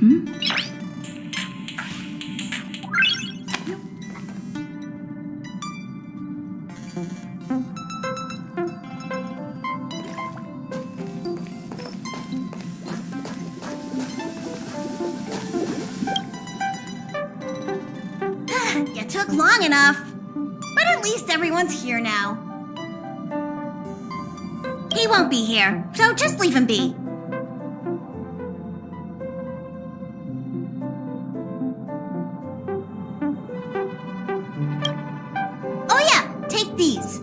You took long enough. But at least everyone's here now. He won't be here, so just leave him be. Oh yeah, take these.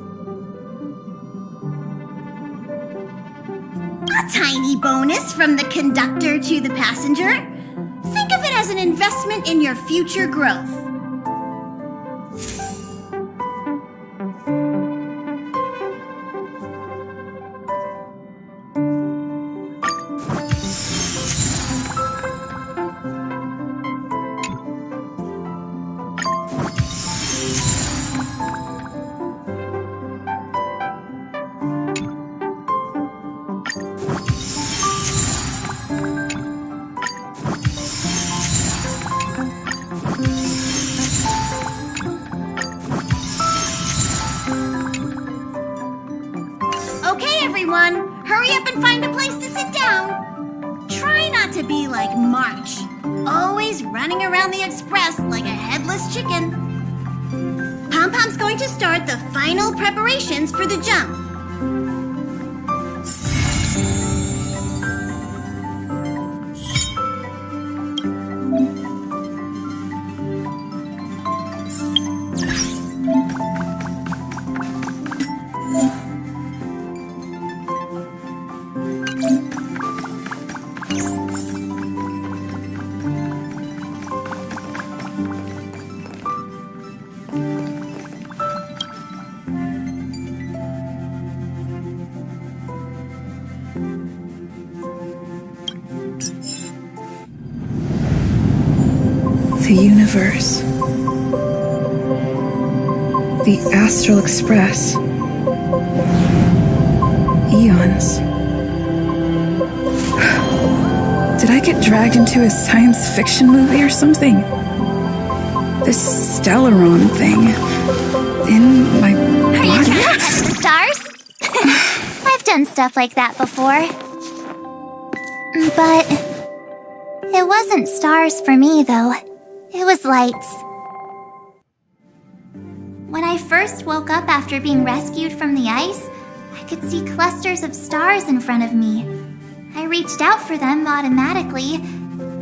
A tiny bonus from the conductor to the passenger. Think of it as an investment in your future growth. Hurry up and find a place to sit down. Try not to be like March, always running around the express like a headless chicken. Pom-Pom's going to start the final preparations for the jump. The universe. The Astral Express. Eons. Did I get dragged into a science fiction movie or something? This Stellaron thing in my body? Are you trying to touch the stars? I've done stuff like that before. But it wasn't stars for me, though. It was lights. When I first woke up after being rescued from the ice, I could see clusters of stars in front of me. I reached out for them automatically,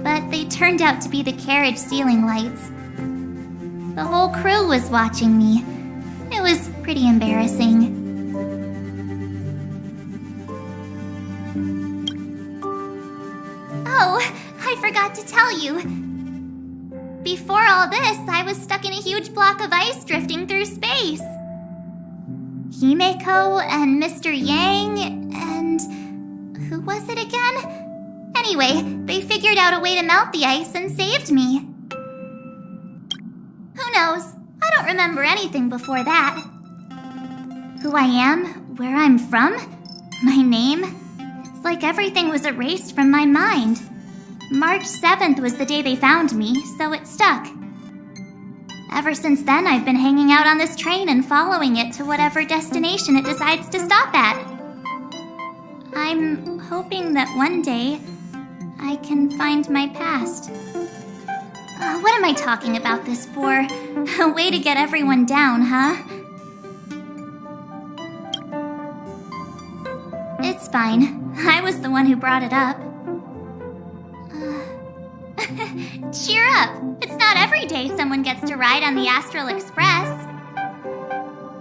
but they turned out to be the carriage ceiling lights. The whole crew was watching me. It was pretty embarrassing. Oh, I forgot to tell you. Before all this, I was stuck in a huge block of ice drifting through space. Himeko and Mr. Yang and... who was it again? Anyway, they figured out a way to melt the ice and saved me. Who knows? I don't remember anything before that. Who I am, where I'm from, my name. It's like everything was erased from my mind. March 7th was the day they found me, so it stuck. Ever since then, I've been hanging out on this train and following it to whatever destination it decides to stop at. I'm hoping that one day I can find my past. What am I talking about this for? A way to get everyone down, huh? It's fine. I was the one who brought it up. Cheer up! It's not every day someone gets to ride on the Astral Express.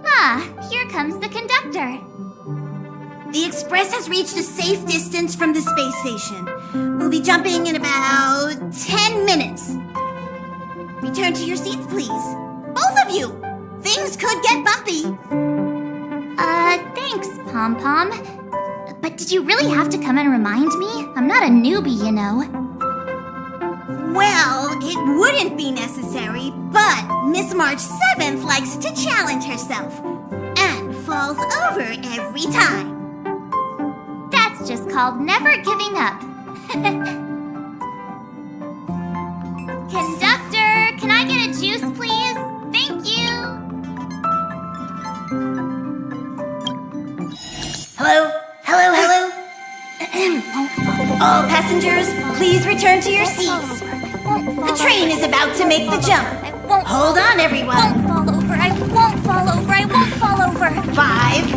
Ah, here comes the conductor. The Express has reached a safe distance from the space station. We'll be jumping in about 10 minutes. Return to your seats, please. Both of you! Things could get bumpy. Thanks, Pom-Pom. But did you really have to come and remind me? I'm not a newbie, you know. Well, it wouldn't be necessary, but Miss March 7th likes to challenge herself and falls over every time. That's just called never giving up. Passengers, please return to your seats. The train is about to make the jump. Hold on, everyone. I won't fall over. I won't fall over. I won't fall over. 5,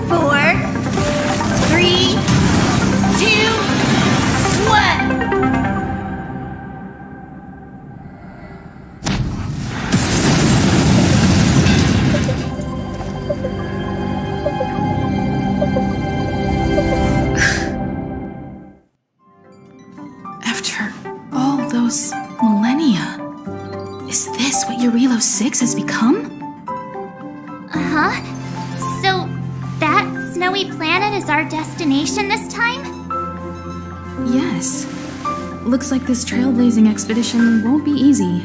4, 3, 2, 1. After all those millennia, is this what Eurilo 6 has become? Huh? So, that snowy planet is our destination this time? Yes. Looks like this trailblazing expedition won't be easy.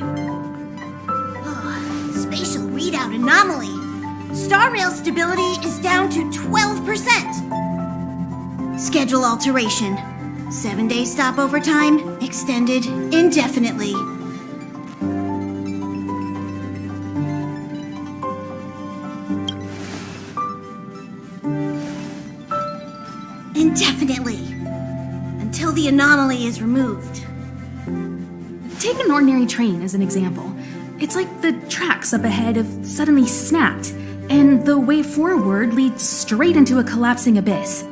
Spatial readout anomaly. Starrail stability is down to 12%. Schedule alteration. 7-day stopover time extended indefinitely. Indefinitely. Until the anomaly is removed. Take an ordinary train as an example. It's like the tracks up ahead have suddenly snapped, and the way forward leads straight into a collapsing abyss.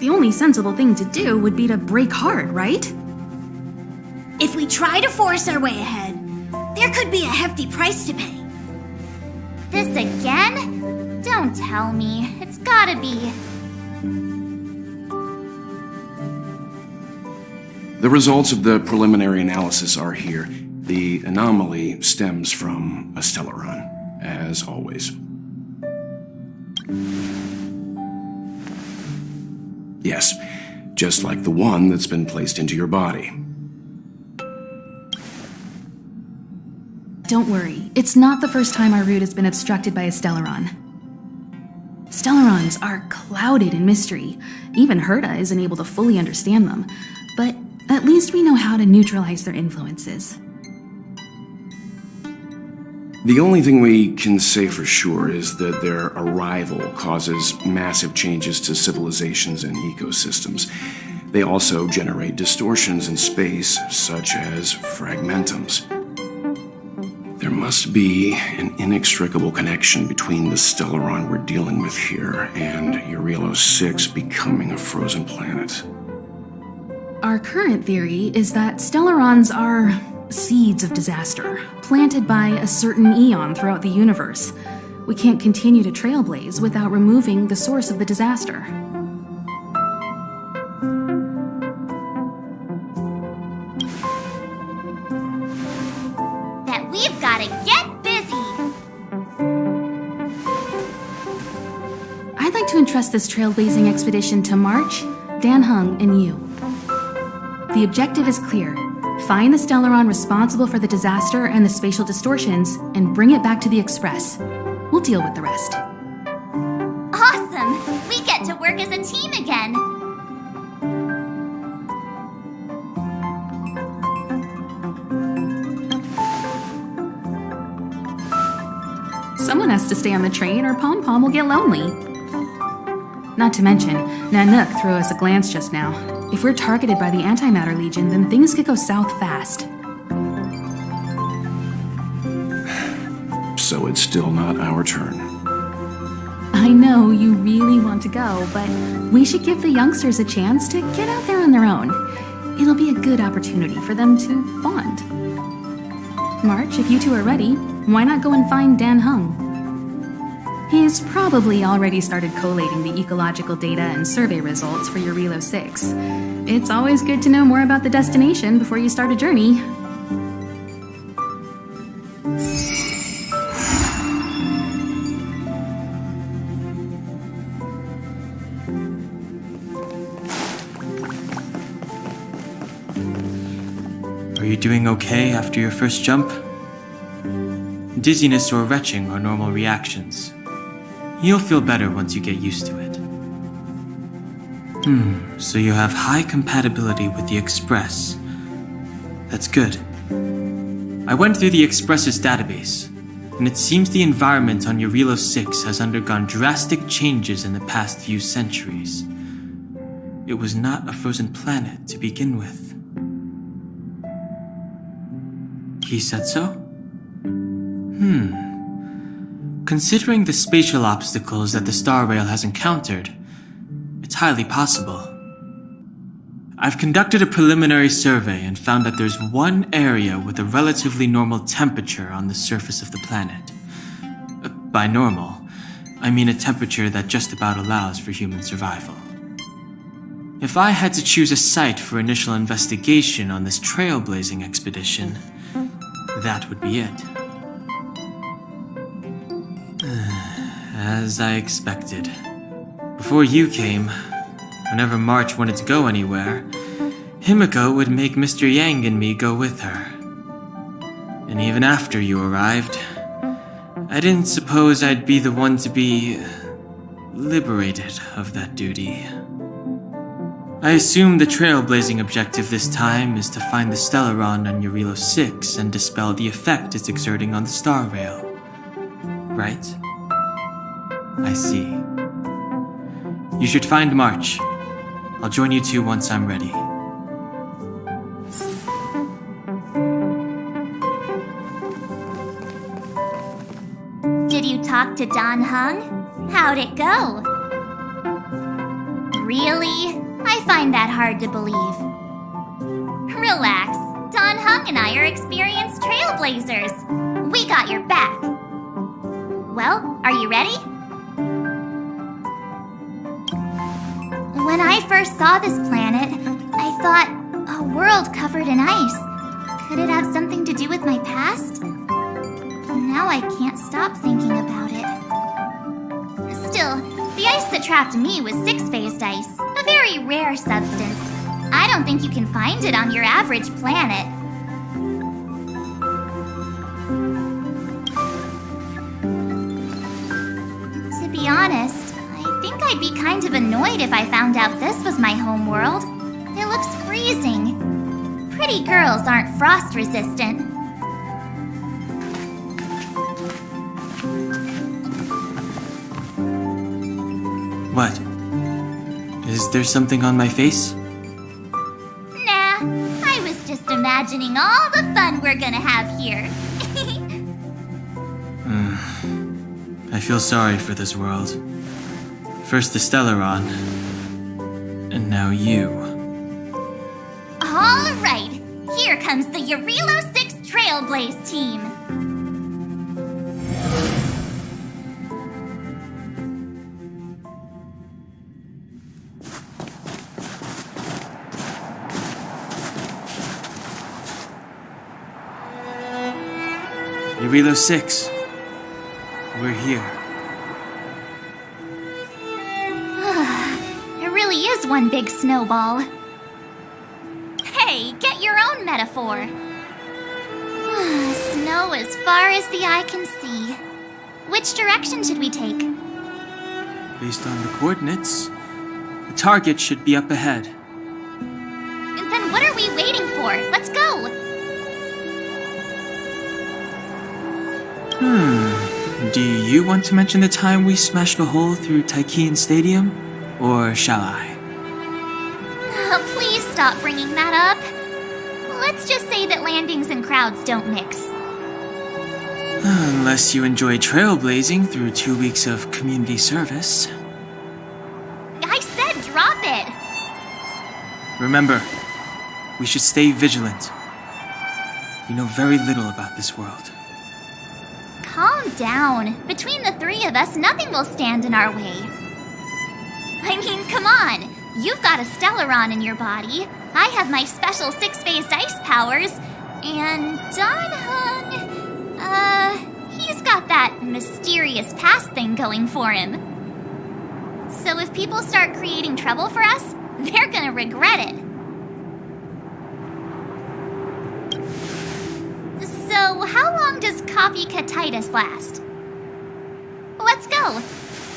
The only sensible thing to do would be to brake hard, right? If we try to force our way ahead, there could be a hefty price to pay. This again? Don't tell me. It's gotta be. The results of the preliminary analysis are here. The anomaly stems from a Stellaron, as always. Yes, just like the one that's been placed into your body. Don't worry, it's not the first time our route has been obstructed by a Stellaron. Stellarons are clouded in mystery. Even Herta isn't able to fully understand them. But at least we know how to neutralize their influences. The only thing we can say for sure is that their arrival causes massive changes to civilizations and ecosystems. They also generate distortions in space, such as fragmentums. There must be an inextricable connection between the Stellaron we're dealing with here and Eurilo 6 becoming a frozen planet. Our current theory is that Stellarons are seeds of disaster, planted by a certain eon throughout the universe. We can't continue to trailblaze without removing the source of the disaster. That we've gotta get busy. I'd like to entrust this trailblazing expedition to March, Dan Hung, and you. The objective is clear. Find the Stellaron responsible for the disaster and the spatial distortions, and bring it back to the Express. We'll deal with the rest. Awesome! We get to work as a team again. Someone has to stay on the train or Pom Pom will get lonely. Not to mention, Nanook threw us a glance just now. If we're targeted by the Antimatter Legion, then things could go south fast. So it's still not our turn. I know you really want to go, but we should give the youngsters a chance to get out there on their own. It'll be a good opportunity for them to bond. March, if you two are ready, why not go and find Dan Hung? He's probably already started collating the ecological data and survey results for Eurilo 6. It's always good to know more about the destination before you start a journey. Are you doing okay after your first jump? Dizziness or retching are normal reactions. You'll feel better once you get used to it. So you have high compatibility with the Express. That's good. I went through the Express's database, and it seems the environment on Eurilo 6 has undergone drastic changes in the past few centuries. it was not a frozen planet to begin with. He said so? Considering the spatial obstacles that the Starrail has encountered, it's highly possible. I've conducted a preliminary survey and found that there's one area with a relatively normal temperature on the surface of the planet. By normal, I mean a temperature that just about allows for human survival. If I had to choose a site for initial investigation on this trailblazing expedition, that would be it. As I expected. Before you came, whenever March wanted to go anywhere, Himiko would make Mr. Yang and me go with her. And even after you arrived, I didn't suppose I'd be the one to be liberated of that duty. I assume the trailblazing objective this time is to find the Stellaron on Eurilo 6 and dispel the effect it's exerting on the Starrail. Right? I see. You should find March. I'll join you two once I'm ready. Did you talk to Don Hung? How'd it go? Really? I find that hard to believe. Relax. Don Hung and I are experienced trailblazers. We got your back. Well, are you ready? When I first saw this planet, I thought, a world covered in ice. Could it have something to do with my past? Now I can't stop thinking about it. Still, the ice that trapped me was six-phased ice, a very rare substance. I don't think you can find it on your average planet. To be honest, I think I'd be kind of annoyed if I found out this was my home world. It looks freezing. Pretty girls aren't frost-resistant. What? Is there something on my face? Nah, I was just imagining all the fun we're gonna have here. I feel sorry for this world. First the Stellaron, and now you. All right, here comes the Eurilo 6 Trailblaze team. Eurilo 6. We're here. It really is one big snowball. Hey, get your own metaphor. Snow as far as the eye can see. Which direction should we take? Based on the coordinates, the target should be up ahead. Then what are we waiting for? Let's go! Do you want to mention the time we smashed a hole through Taikian Stadium? Or shall I? Oh, please stop bringing that up. Let's just say that landings and crowds don't mix. Unless you enjoy trailblazing through 2 weeks of community service. I said drop it! Remember, we should stay vigilant. We know very little about this world. Calm down. Between the three of us, nothing will stand in our way. I mean, come on. You've got a Stellaron in your body. I have my special six-phased ice powers. And Don Hung, he's got that mysterious past thing going for him. So if people start creating trouble for us, they're gonna regret it. So, how long does copycatitis last? Let's go.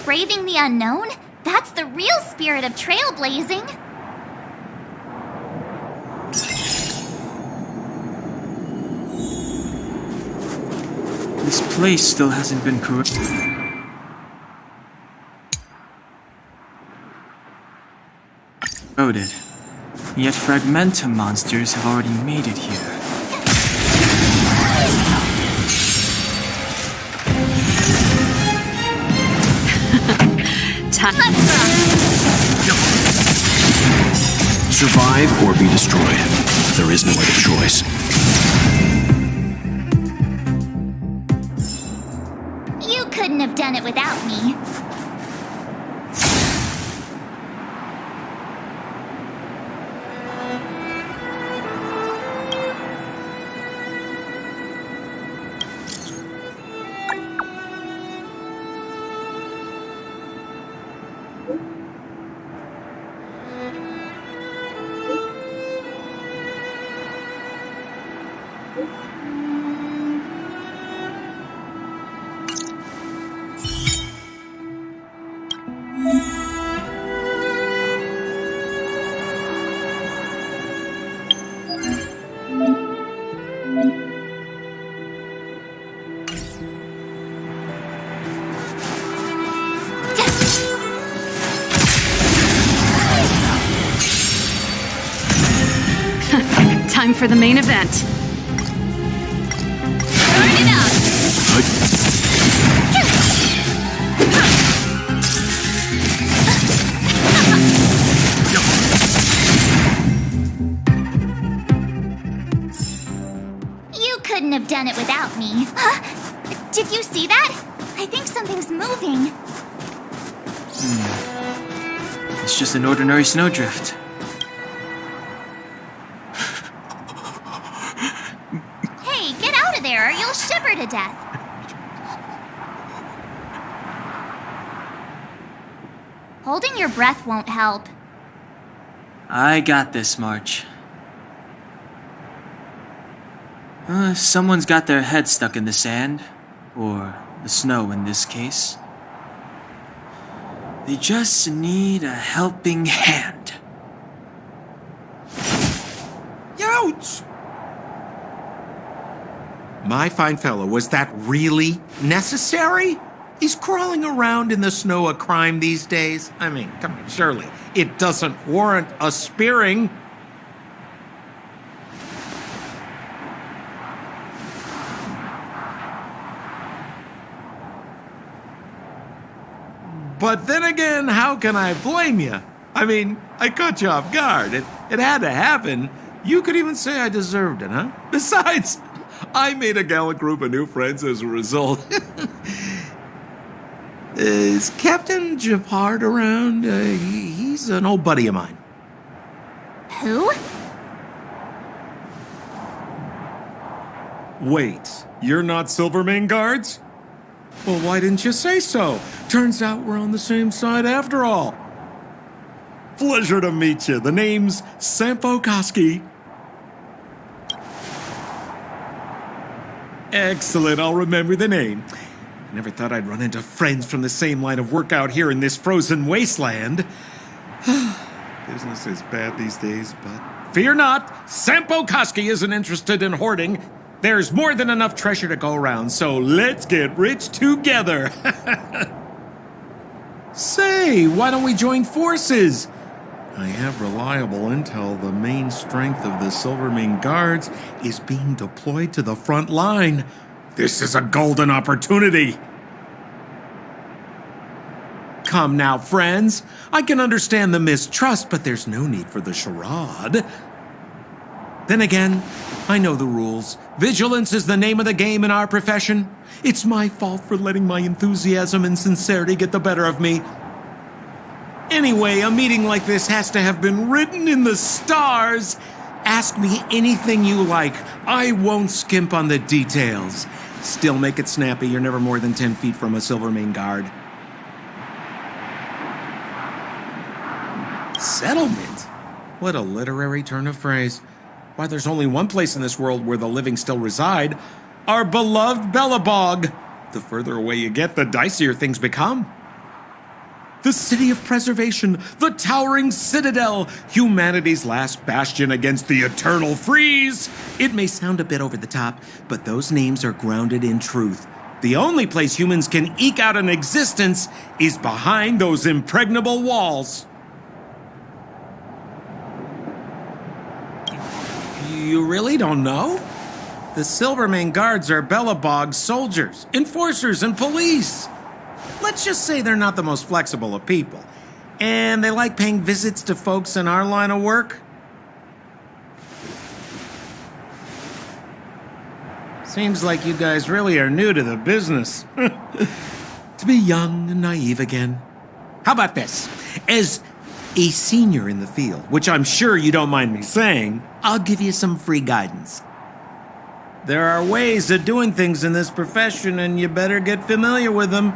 Braving the unknown? That's the real spirit of trailblazing. This place still hasn't been corrupted. encoded. Yet fragmentum monsters have already made it here. Survive or be destroyed. There is no other choice. You couldn't have done it without me. Time for the main event. Burn it up! You couldn't have done it without me. Huh? Did you see that? I think something's moving. It's just an ordinary snowdrift. Hey, get out of there or you'll shiver to death. Holding your breath won't help. I got this, March. Someone's got their head stuck in the sand, or the snow in this case. They just need a helping hand. Ouch! My fine fellow, was that really necessary? Is crawling around in the snow a crime these days? I mean, come on, surely it doesn't warrant a spearing. But then again, how can I blame you? I mean, I caught you off guard. It had to happen. You could even say I deserved it, huh? Besides, I made a gallant group of new friends as a result. Is Captain Japard around? He's an old buddy of mine. Who? Wait, you're not Silvermane Guards? Well, why didn't you say so? Turns out we're on the same side after all. Pleasure to meet you. The name's Sampo Koski. Excellent, I'll remember the name. Never thought I'd run into friends from the same line of work out here in this frozen wasteland. Business is bad these days, but fear not, Sampo Koski isn't interested in hoarding. There's more than enough treasure to go around, so let's get rich together. Say, why don't we join forces? I have reliable intel the main strength of the Silvermane Guards is being deployed to the front line. This is a golden opportunity. Come now, friends. I can understand the mistrust, but there's no need for the charade. Then again, I know the rules. Vigilance is the name of the game in our profession. It's my fault for letting my enthusiasm and sincerity get the better of me. Anyway, a meeting like this has to have been written in the stars. Ask me anything you like. I won't skimp on the details. Still make it snappy. You're never more than 10 feet from a Silvermane Guard. Settlement? What a literary turn of phrase. Why, there's only one place in this world where the living still reside. Our beloved Bellabog. The further away you get, the dicier things become. The city of preservation, the towering citadel, humanity's last bastion against the eternal freeze. It may sound a bit over the top, but those names are grounded in truth. The only place humans can eke out an existence is behind those impregnable walls. You really don't know? The Silvermane Guards are Bellabog's soldiers, enforcers, and police. Let's just say they're not the most flexible of people. And they like paying visits to folks in our line of work. Seems like you guys really are new to the business. To be young and naive again. How about this? As a senior in the field, which I'm sure you don't mind me saying, I'll give you some free guidance. There are ways of doing things in this profession, and you better get familiar with them.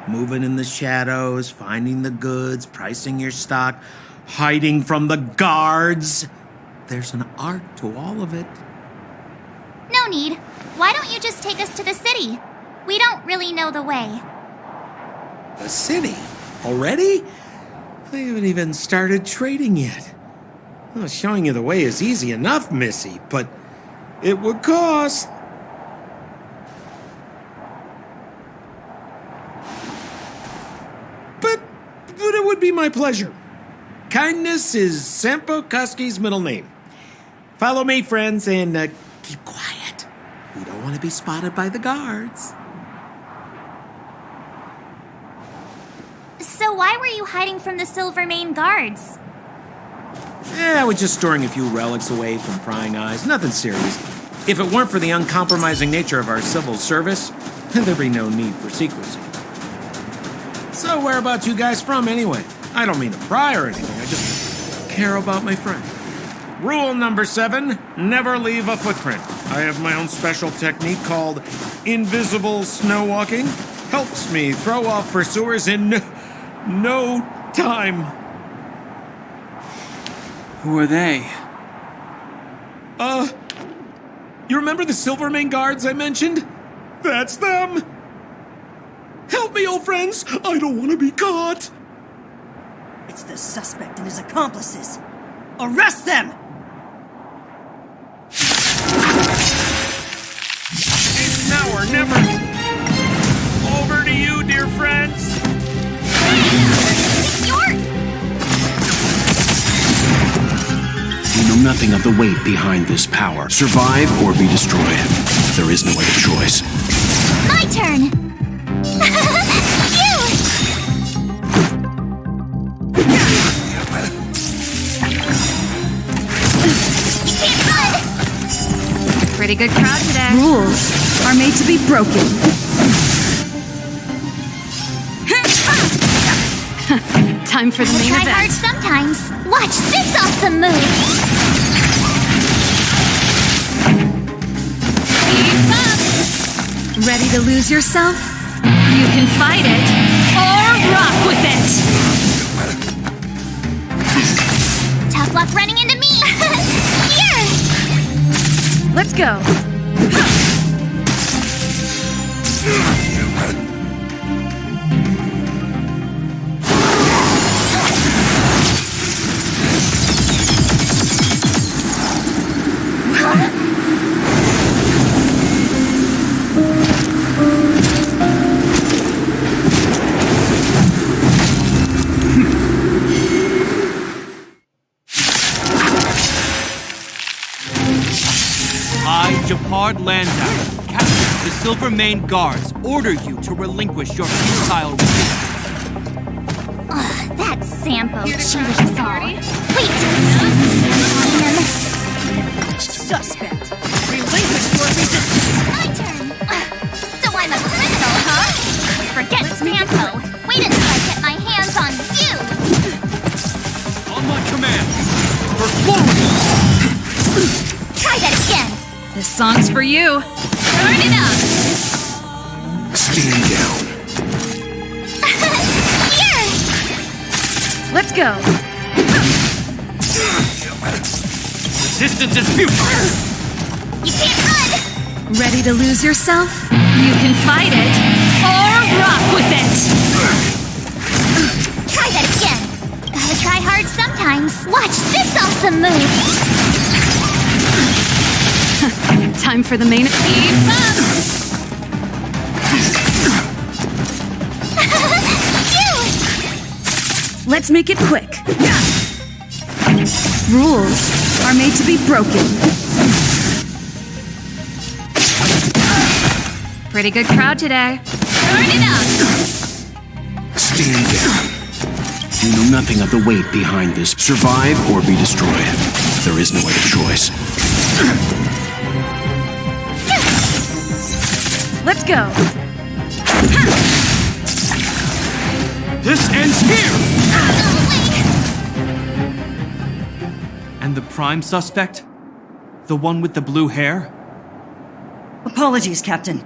Moving in the shadows, finding the goods, pricing your stock, hiding from the guards. There's an art to all of it. No need. Why don't you just take us to the city? We don't really know the way. The city? Already? I haven't even started trading yet. Well, showing you the way is easy enough, Missy, but it would cost. But it would be my pleasure. Kindness is Sampo Koski's middle name. Follow me, friends, and keep quiet. We don't want to be spotted by the guards. So why were you hiding from the Silvermane Guards? I was just storing a few relics away from prying eyes. Nothing serious. If it weren't for the uncompromising nature of our civil service, there'd be no need for secrecy. So whereabouts you guys from, anyway? I don't mean to pry or anything. I just care about my friend. Rule number 7, never leave a footprint. I have my own special technique called invisible snow walking. Helps me throw off pursuers in no time. Who are they? You remember the Silvermane Guards I mentioned? That's them! Help me, old friends! I don't want to be caught! It's the suspect and his accomplices. Arrest them! It's now or never! Over to you, dear friends! You know nothing of the weight behind this power. Survive or be destroyed. There is no other choice. My turn! Pretty good crowd today. Rules are made to be broken. Time for the main Try event. hard sometimes. Watch this awesome move! Keep up. Ready to lose yourself? You can fight it or rock with it. Tough luck running into me! Here! Let's go. Japard Landau, captain of the Silvermane Guards, order you to relinquish your futile resistance. That Sampo cheated us all. Wait! Suspect! Relinquish your resistance! My turn! So I'm a criminal, huh? Forget Sampo. Wait until I get my hands on you! On my command! Perform! Try that again! This song's for you. Turn it up. Stand down. Here! Let's go. Resistance is futile! You can't run! Ready to lose yourself? You can fight it or rock with it. Try that again! Gotta try hard sometimes. Watch this awesome move! Time for the main. Keep up. Let's make it quick. Rules are made to be broken. Pretty good crowd today. Turn it up! Stand down. You know nothing of the weight behind this. Survive or be destroyed. There is no other choice. Let's go. This ends here! And the prime suspect? The one with the blue hair? Apologies, Captain.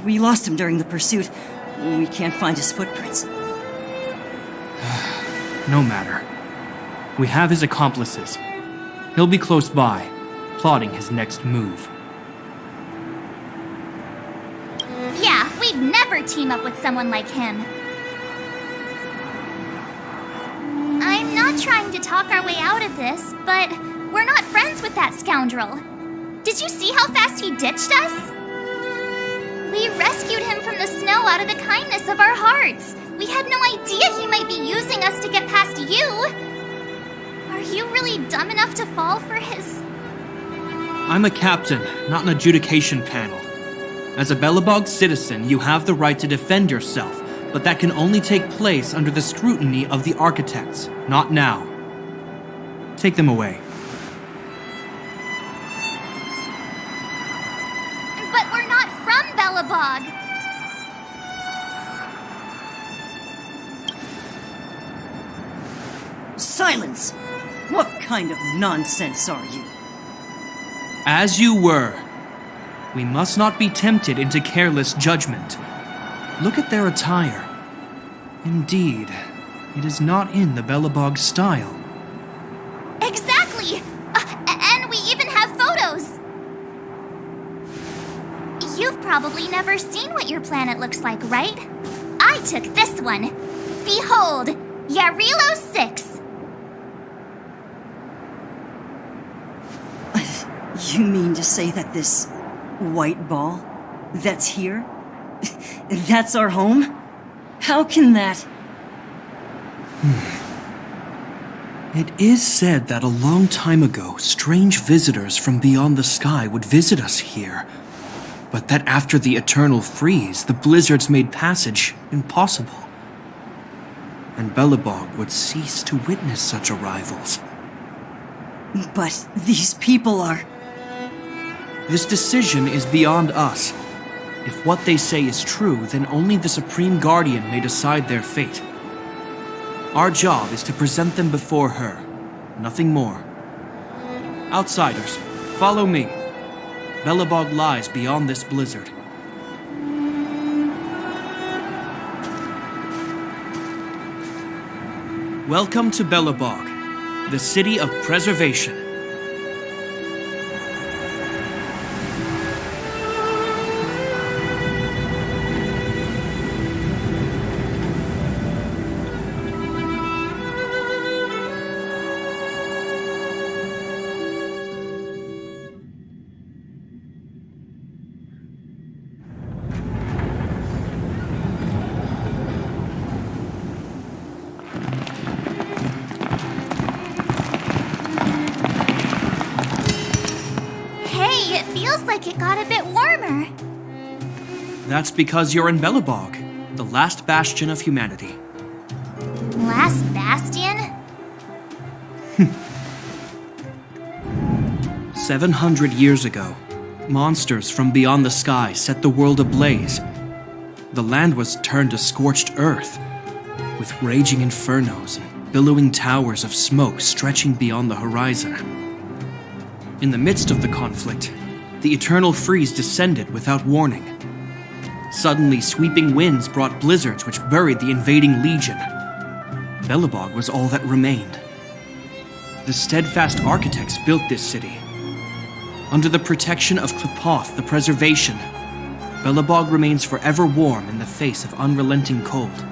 We lost him during the pursuit. We can't find his footprints. No matter. We have his accomplices. He'll be close by, plotting his next move. Yeah, we'd never team up with someone like him. I'm not trying to talk our way out of this, but we're not friends with that scoundrel. Did you see how fast he ditched us? We rescued him from the snow out of the kindness of our hearts. We had no idea he might be using us to get past you. Are you really dumb enough to fall for his... I'm a captain, not an adjudication panel. As a Belobog citizen, you have the right to defend yourself, but that can only take place under the scrutiny of the architects, not now. Take them away. But we're not from Belobog. Silence! What kind of nonsense are you? As you were. We must not be tempted into careless judgment. Look at their attire. Indeed, it is not in the Belobog style. Exactly! And we even have photos! You've probably never seen what your planet looks like, right? I took this one. Behold, Yarilo 6. You mean to say that this white ball that's here, that's our home? How can that... It is said that a long time ago, strange visitors from beyond the sky would visit us here. But that after the eternal freeze, the blizzards made passage impossible. And Belobog would cease to witness such arrivals. But these people are... This decision is beyond us. If what they say is true, then only the Supreme Guardian may decide their fate. Our job is to present them before her, nothing more. Outsiders, follow me. Belobog lies beyond this blizzard. Welcome to Belobog, the city of preservation. It got a bit warmer. That's because you're in Belobog, the last bastion of humanity. Last bastion? 700 years ago, monsters from beyond the sky set the world ablaze. The land was turned to scorched earth, with raging infernos and billowing towers of smoke stretching beyond the horizon. In the midst of the conflict, the eternal freeze descended without warning. Suddenly, sweeping winds brought blizzards which buried the invading legion. Belobog was all that remained. The steadfast architects built this city. Under the protection of Klipoth, the preservation, Belobog remains forever warm in the face of unrelenting cold.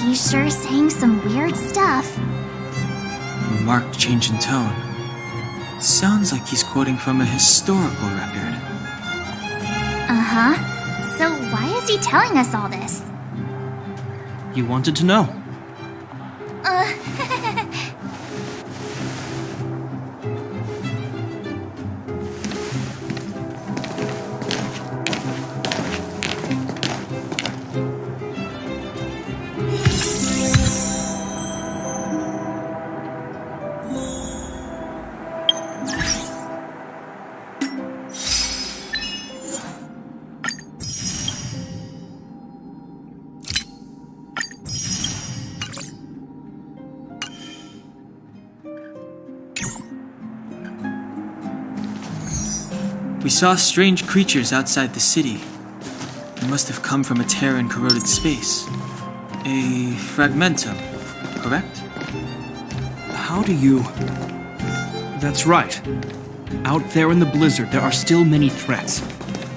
He's sure saying some weird stuff. A marked change in tone. Sounds like he's quoting from a historical record. Uh-huh. So why is he telling us all this? You wanted to know. We saw strange creatures outside the city. They must have come from a tear in corroded space. A fragmentum, correct? How do you... That's right. Out there in the blizzard, there are still many threats,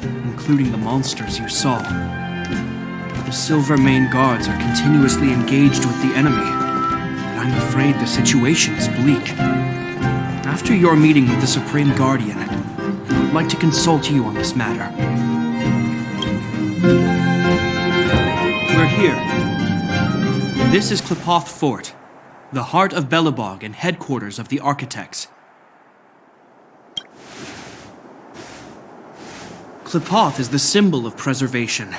including the monsters you saw. The Silver Mane guards are continuously engaged with the enemy, and I'm afraid the situation is bleak. After your meeting with the Supreme Guardian, I would like to consult you on this matter. We're here. This is Klipoth Fort, the heart of Belobog and headquarters of the Architects. Klipoth is the symbol of preservation.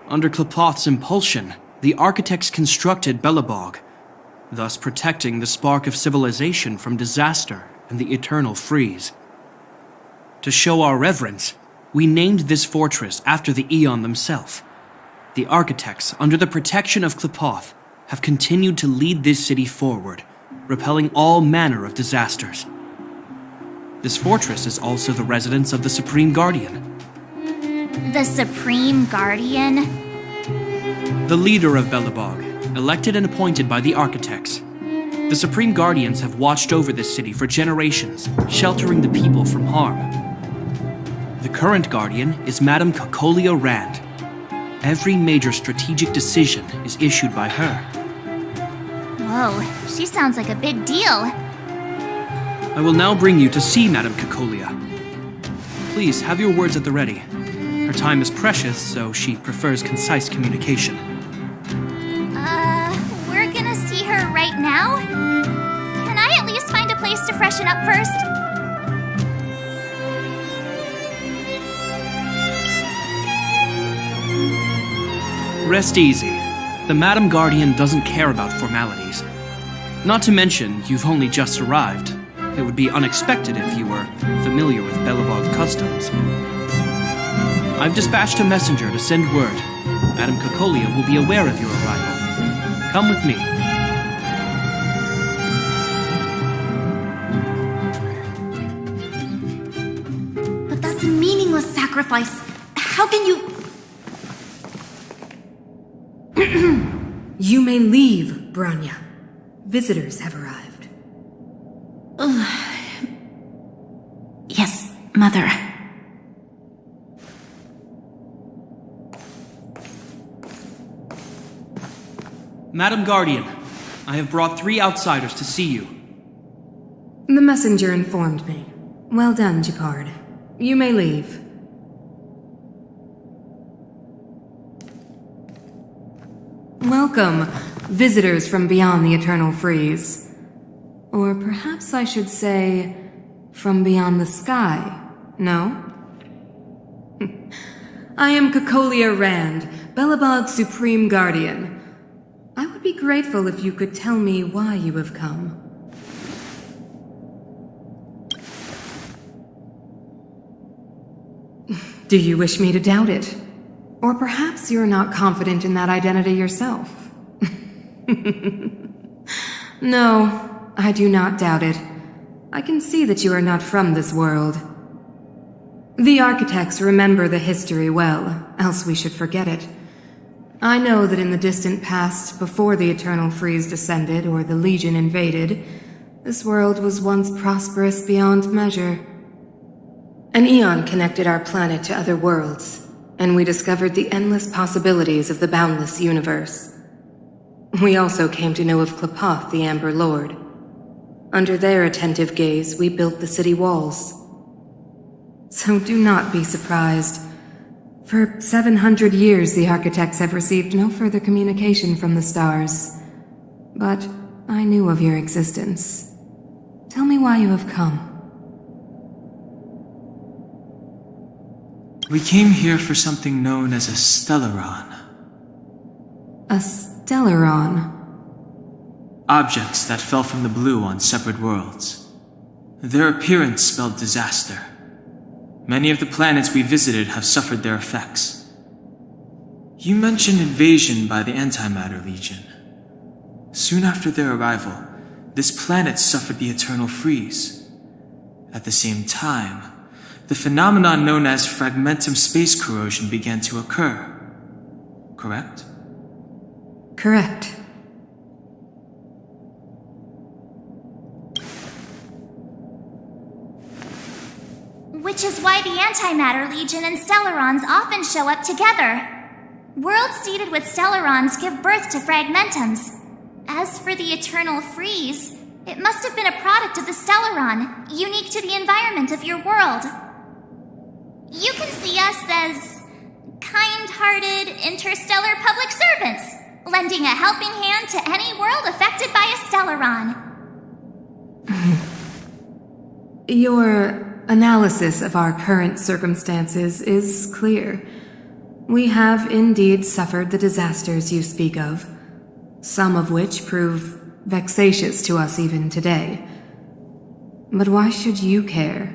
Under Klipoth's impulsion, the Architects constructed Belobog, thus protecting the spark of civilization from disaster and the eternal freeze. To show our reverence, we named this fortress after the Aeon themselves. The Architects, under the protection of Klipoth, have continued to lead this city forward, repelling all manner of disasters. This fortress is also the residence of the Supreme Guardian. The Supreme Guardian? The leader of Belobog, elected and appointed by the Architects. The Supreme Guardians have watched over this city for generations, sheltering the people from harm. The current Guardian is Madame Cocolia Rand. Every major strategic decision is issued by her. Whoa, she sounds like a big deal. I will now bring you to see Madame Cocolia. Please have your words at the ready. Her time is precious, so she prefers concise communication. We're gonna see her right now? Can I at least find a place to freshen up first? Rest easy. The Madam Guardian doesn't care about formalities. Not to mention, you've only just arrived. It would be unexpected if you were familiar with Belobog customs. I've dispatched a messenger to send word. Madame Cocolia will be aware of your arrival. Come with me. But that's a meaningless sacrifice. How can you... You may leave, Branya. Visitors have arrived. Yes, Mother. Madam Guardian, I have brought 3 outsiders to see you. The messenger informed me. Well done, Gepard. You may leave. Welcome, visitors from beyond the eternal freeze. Or perhaps I should say, from beyond the sky, no? I am Cocolia Rand, Belobog's Supreme Guardian. I would be grateful if you could tell me why you have come. Do you wish me to doubt it? Or perhaps you're not confident in that identity yourself? No, I do not doubt it. I can see that you are not from this world. The Architects remember the history well, else we should forget it. I know that in the distant past, before the Eternal Freeze descended or the Legion invaded, this world was once prosperous beyond measure. An Aeon connected our planet to other worlds, and we discovered the endless possibilities of the boundless universe. We also came to know of Klipoth, the Amber Lord. Under their attentive gaze, we built the city walls. So do not be surprised. For 700 years, the Architects have received no further communication from the stars. But I knew of your existence. Tell me why you have come. We came here for something known as a Stellaron. A Stellaron? Objects that fell from the blue on separate worlds. Their appearance spelled disaster. Many of the planets we visited have suffered their effects. You mentioned invasion by the Antimatter Legion. Soon after their arrival, this planet suffered the Eternal Freeze. At the same time, the phenomenon known as fragmentum space corrosion began to occur. Correct? Correct. Which is why the Antimatter Legion and Stellarons often show up together. Worlds seeded with Stellarons give birth to fragmentums. As for the Eternal Freeze, it must have been a product of the Stellaron, unique to the environment of your world. You can see us as kind-hearted interstellar public servants, lending a helping hand to any world affected by a Stellaron. Your analysis of our current circumstances is clear. We have indeed suffered the disasters you speak of, some of which prove vexatious to us even today. But why should you care?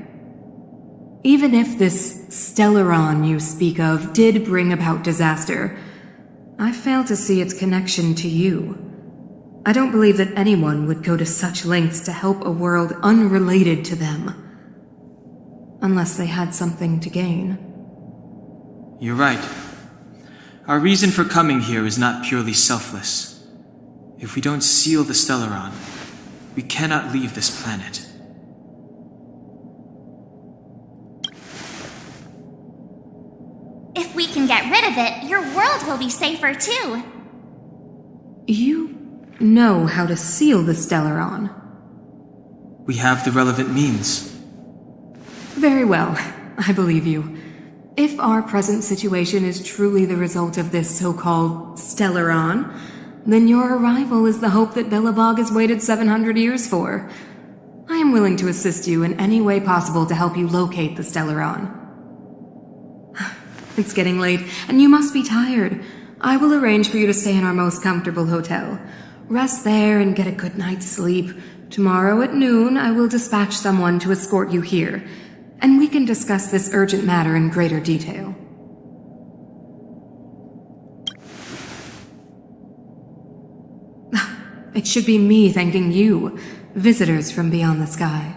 Even if this Stellaron you speak of did bring about disaster, I fail to see its connection to you. I don't believe that anyone would go to such lengths to help a world unrelated to them. Unless they had something to gain. You're right. Our reason for coming here is not purely selfless. If we don't seal the Stellaron, we cannot leave this planet. If we can get rid of it, your world will be safer too. You know how to seal the Stellaron. We have the relevant means. Very well, I believe you. If our present situation is truly the result of this so-called Stellaron, then your arrival is the hope that Belobog has waited 700 years for. I am willing to assist you in any way possible to help you locate the Stellaron. It's getting late, and you must be tired. I will arrange for you to stay in our most comfortable hotel. Rest there and get a good night's sleep. Tomorrow at noon, I will dispatch someone to escort you here, and we can discuss this urgent matter in greater detail. It should be me thanking you, visitors from beyond the sky.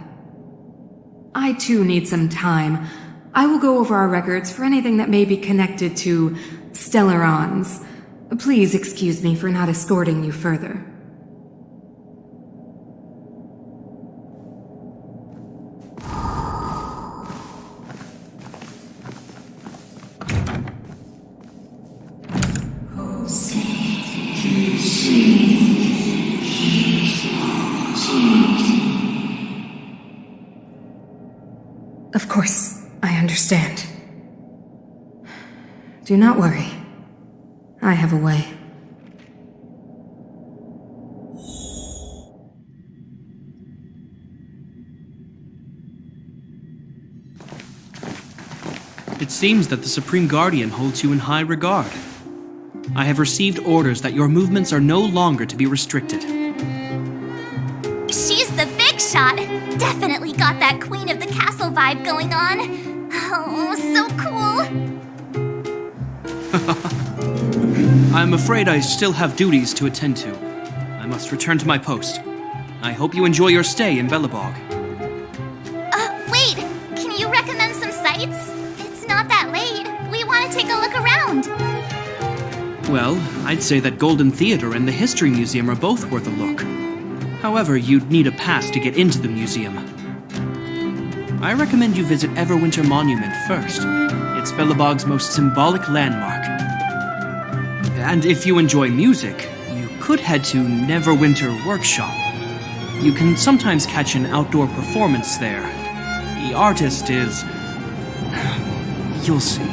I too need some time. I will go over our records for anything that may be connected to Stellarons. Please excuse me for not escorting you further. Of course, I understand. Do not worry. I have a way. It seems that the Supreme Guardian holds you in high regard. I have received orders that your movements are no longer to be restricted. She's the big shot. Definitely got that Queen of the Castle vibe going on. Oh, so cool. I'm afraid I still have duties to attend to. I must return to my post. I hope you enjoy your stay in Belobog. Wait, can you recommend some sites? It's not that late. We want to take a look around. Well, I'd say that Golden Theater and the History Museum are both worth a look. However, you'd need a pass to get into the museum. I recommend you visit Everwinter Monument first. It's Belobog's most symbolic landmark. And if you enjoy music, you could head to Neverwinter Workshop. You can sometimes catch an outdoor performance there. The artist is... you'll see.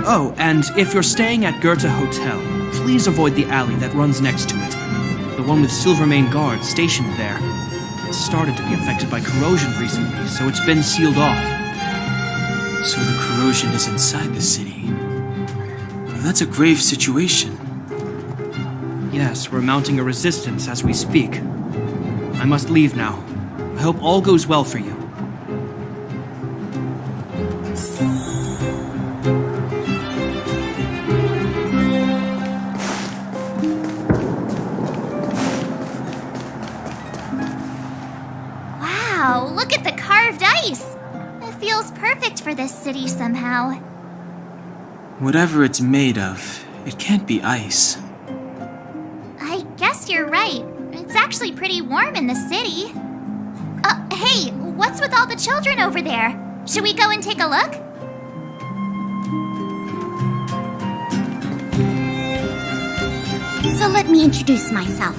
Oh, and if you're staying at Goethe Hotel, please avoid the alley that runs next to it. The one with Silvermane guards stationed there. It started to be affected by corrosion recently, so it's been sealed off. So the corrosion is inside the city. That's a grave situation. Yes, we're mounting a resistance as we speak. I must leave now. I hope all goes well for you. Wow, look at the carved ice. feels perfect for this city somehow. Whatever it's made of, it can't be ice. I guess you're right. It's actually pretty warm in the city. Hey, what's with all the children over there? Should we go and take a look? So let me introduce myself.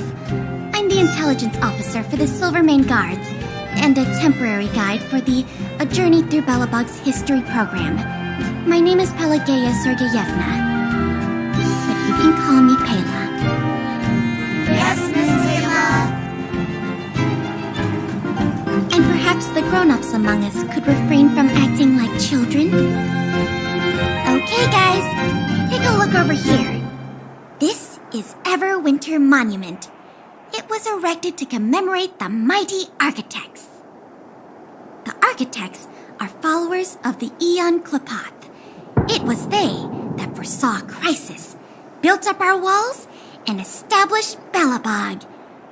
I'm the intelligence officer for the Silvermane Guards, and a temporary guide for the A Journey Through Belobog's History program. My name is Pelageya Sergeyevna, but you can call me Pela. Yes, Miss Taylor. And perhaps the grown-ups among us could refrain from acting like children. Okay, guys, take a look over here. This is Everwinter Monument. It was erected to commemorate the mighty architects. The architects are followers of the Aeon Klapoth. It was they that foresaw crisis, built up our walls, and established Belobog,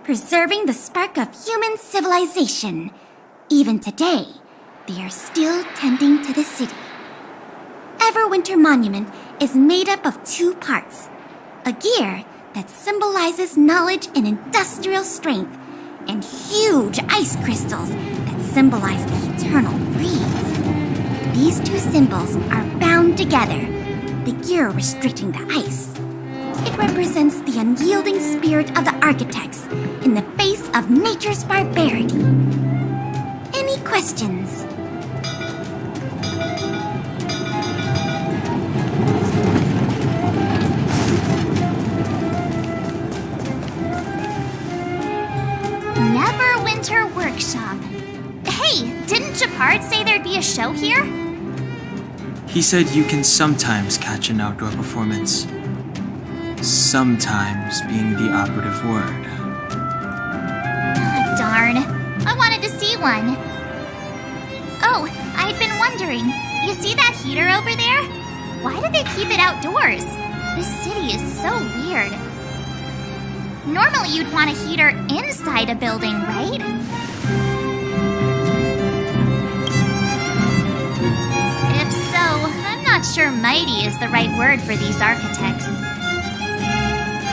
preserving the spark of human civilization. Even today, they are still tending to the city. Everwinter Monument is made up of 2 parts. A gear that symbolizes knowledge and industrial strength, and huge ice crystals that symbolize the eternal breeze. These 2 symbols are bound together, the gear restricting the ice. It represents the unyielding spirit of the architects in the face of nature's barbarity. Any questions? Neverwinter Workshop. Hey, didn't Japard say there'd be a show here? He said you can sometimes catch an outdoor performance. Sometimes being the operative word. Darn. I wanted to see one. Oh, I'd been wondering. You see that heater over there? Why do they keep it outdoors? This city is so weird. Normally you'd want a heater inside a building, right? If so, I'm not sure mighty is the right word for these architects.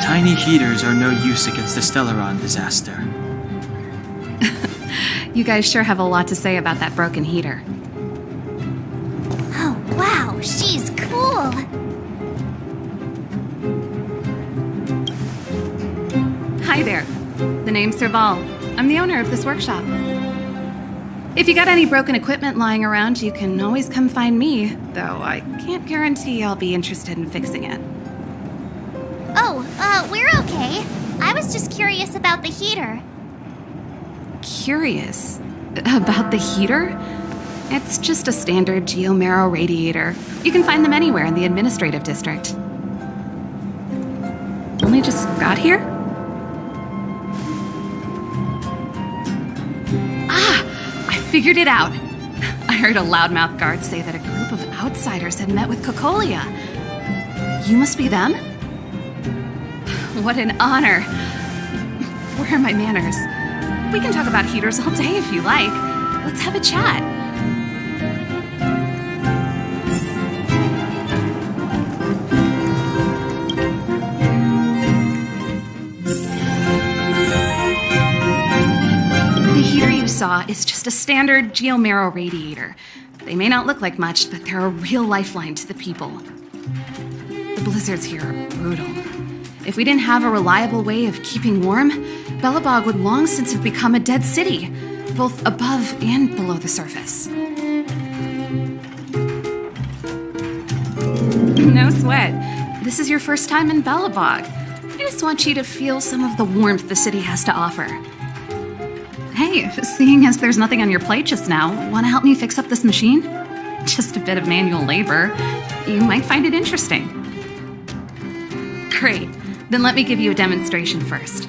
Tiny heaters are no use against the Stellaron disaster. You guys sure have a lot to say about that broken heater. Oh, wow, she's cool. Hi there. The name's Serval. I'm the owner of this workshop. If you got any broken equipment lying around, you can always come find me, though I can't guarantee I'll be interested in fixing it. Oh, we're okay. I was just curious about the heater. Curious about the heater? It's just a standard geomarrow radiator. You can find them anywhere in the administrative district. Only just got here? I figured it out. I heard a loudmouth guard say that a group of outsiders had met with Cocolia. You must be them? What an honor. Where are my manners? We can talk about heaters all day if you like. Let's have a chat. The heater you saw is just a standard geomarrow radiator. They may not look like much, but they're a real lifeline to the people. The blizzards here are brutal. If we didn't have a reliable way of keeping warm, Belobog would long since have become a dead city, both above and below the surface. No sweat. This is your first time in Belobog. I just want you to feel some of the warmth the city has to offer. Hey, seeing as there's nothing on your plate just now, want to help me fix up this machine? Just a bit of manual labor. You might find it interesting. Great. Then let me give you a demonstration first.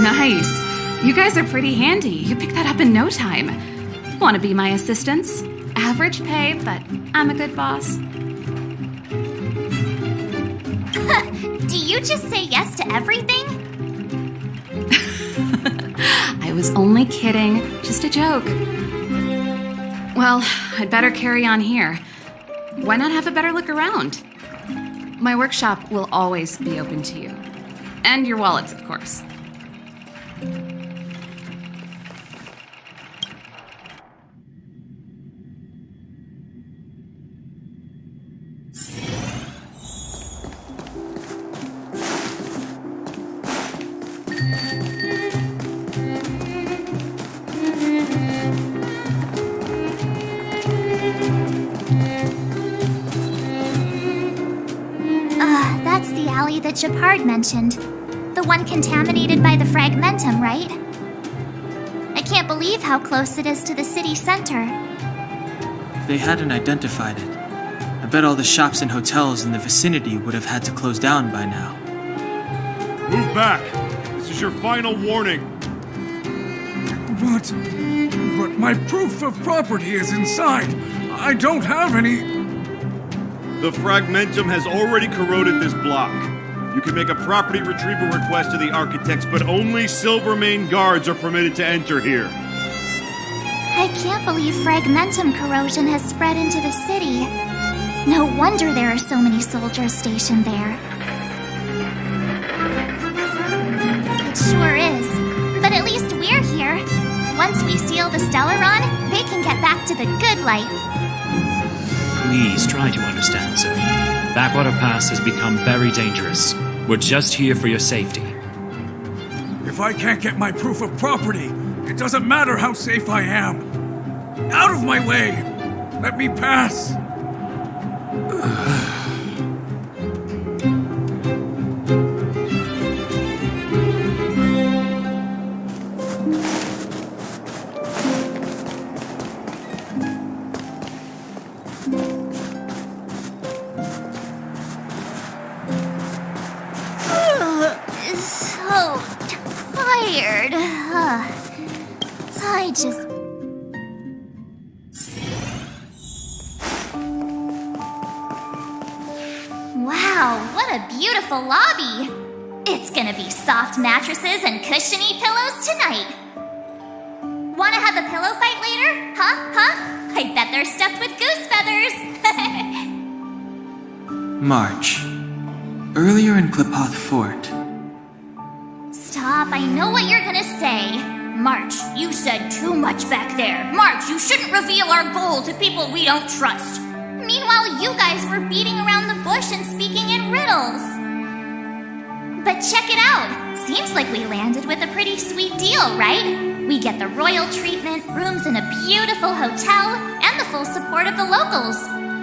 Nice. You guys are pretty handy. You picked that up in no time. Want to be my assistants? Average pay, but I'm a good boss. Do you just say yes to everything? I was only kidding. Just a joke. Well, I'd better carry on here. Why not have a better look around? My workshop will always be open to you. And your wallets, of course. That's the alley that Japard mentioned. The one contaminated by the fragmentum, right? I can't believe how close it is to the city center. If they hadn't identified it, I bet all the shops and hotels in the vicinity would have had to close down by now. Move back! This is your final warning! But my proof of property is inside. I don't have any... The fragmentum has already corroded this block. You can make a property retrieval request to the architects, but only Silvermane guards are permitted to enter here. I can't believe fragmentum corrosion has spread into the city. No wonder there are so many soldiers stationed there. It sure is. But at least we're here. Once we seal the Stellaron, they can get back to the good life. Please try to understand, sir. Backwater Pass has become very dangerous. We're just here for your safety. If I can't get my proof of property, it doesn't matter how safe I am. Out of my way! Let me pass! So tired. I just... Wow, what a beautiful lobby! It's gonna be soft mattresses and cushiony pillows tonight. Wanna have a pillow fight later? Huh? I bet they're stuffed with goose feathers. March. Earlier in Klipoth Fort. Stop, I know what you're gonna say. March, you said too much back there. March, you shouldn't reveal our goal to people we don't trust. Meanwhile, you guys were beating around the bush and speaking in riddles. But check it out. Seems like we landed with a pretty sweet deal, right? We get the royal treatment, rooms in a beautiful hotel, and the full support of the locals.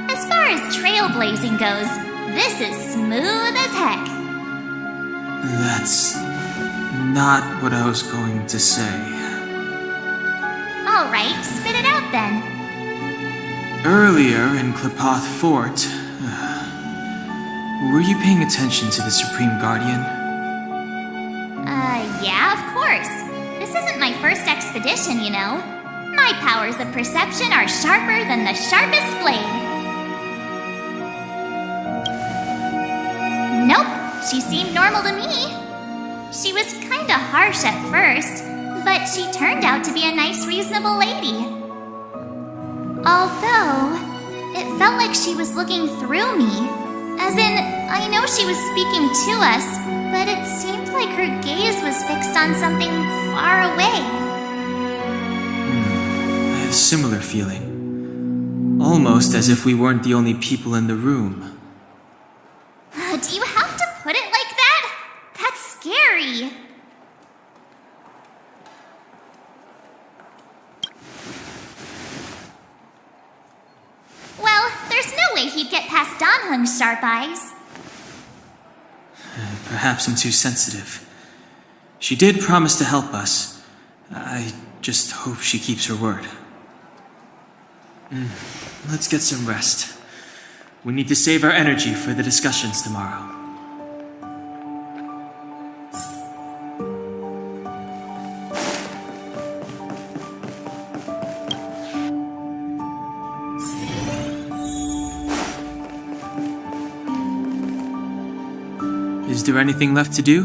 As far as trailblazing goes, this is smooth as heck. That's not what I was going to say. All right, spit it out then. Earlier in Klipoth Fort, were you paying attention to the Supreme Guardian? Yeah, of course. This isn't my first expedition, you know. My powers of perception are sharper than the sharpest blade. Nope, she seemed normal to me. She was kinda harsh at first, but she turned out to be a nice, reasonable lady. Although, it felt like she was looking through me. As in, I know she was speaking to us, but it seemed like her gaze was fixed on something far away. I have a similar feeling. Almost as if we weren't the only people in the room. Do you have to put it like that? That's scary. Well, there's no way he'd get past Danhung's sharp eyes. Perhaps I'm too sensitive. She did promise to help us. I just hope she keeps her word. Let's get some rest. We need to save our energy for the discussions tomorrow. there anything left to do?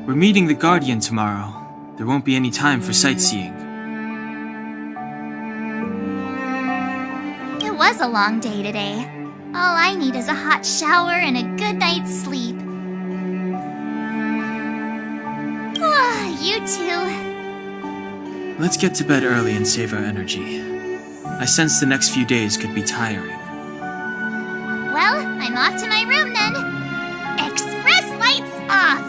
We're meeting the Guardian tomorrow. There won't be any time for sightseeing. It was a long day today. All I need is a hot shower and a good night's sleep. You too. Let's get to bed early and save our energy. I sense the next few days could be tiring. Well, I'm off to my room then. Express lights off!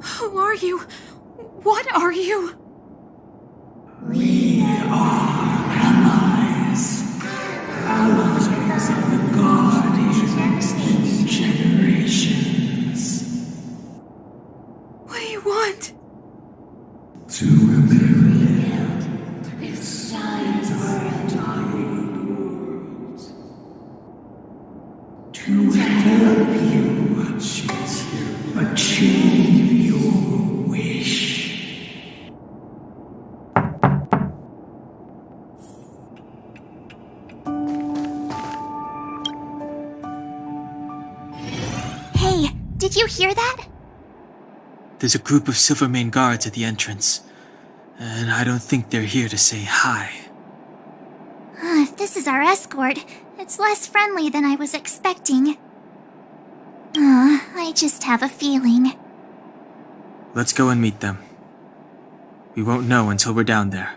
Who are you? What are you? We are allies. Allies of the Guardians and generations. What do you want? To eliminate its dying world. To help you achieve your wish. Hey, did you hear that? There's a group of Silvermane guards at the entrance, and I don't think they're here to say hi. If this is our escort, it's less friendly than I was expecting. I just have a feeling. Let's go and meet them. We won't know until we're down there.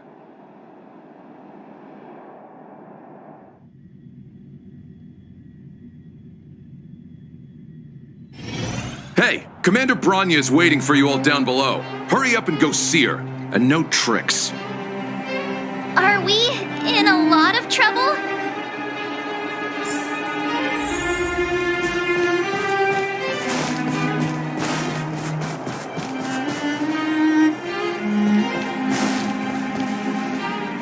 Hey, Commander Bronya is waiting for you all down below. Hurry up and go see her. And no tricks. Are we in a lot of trouble?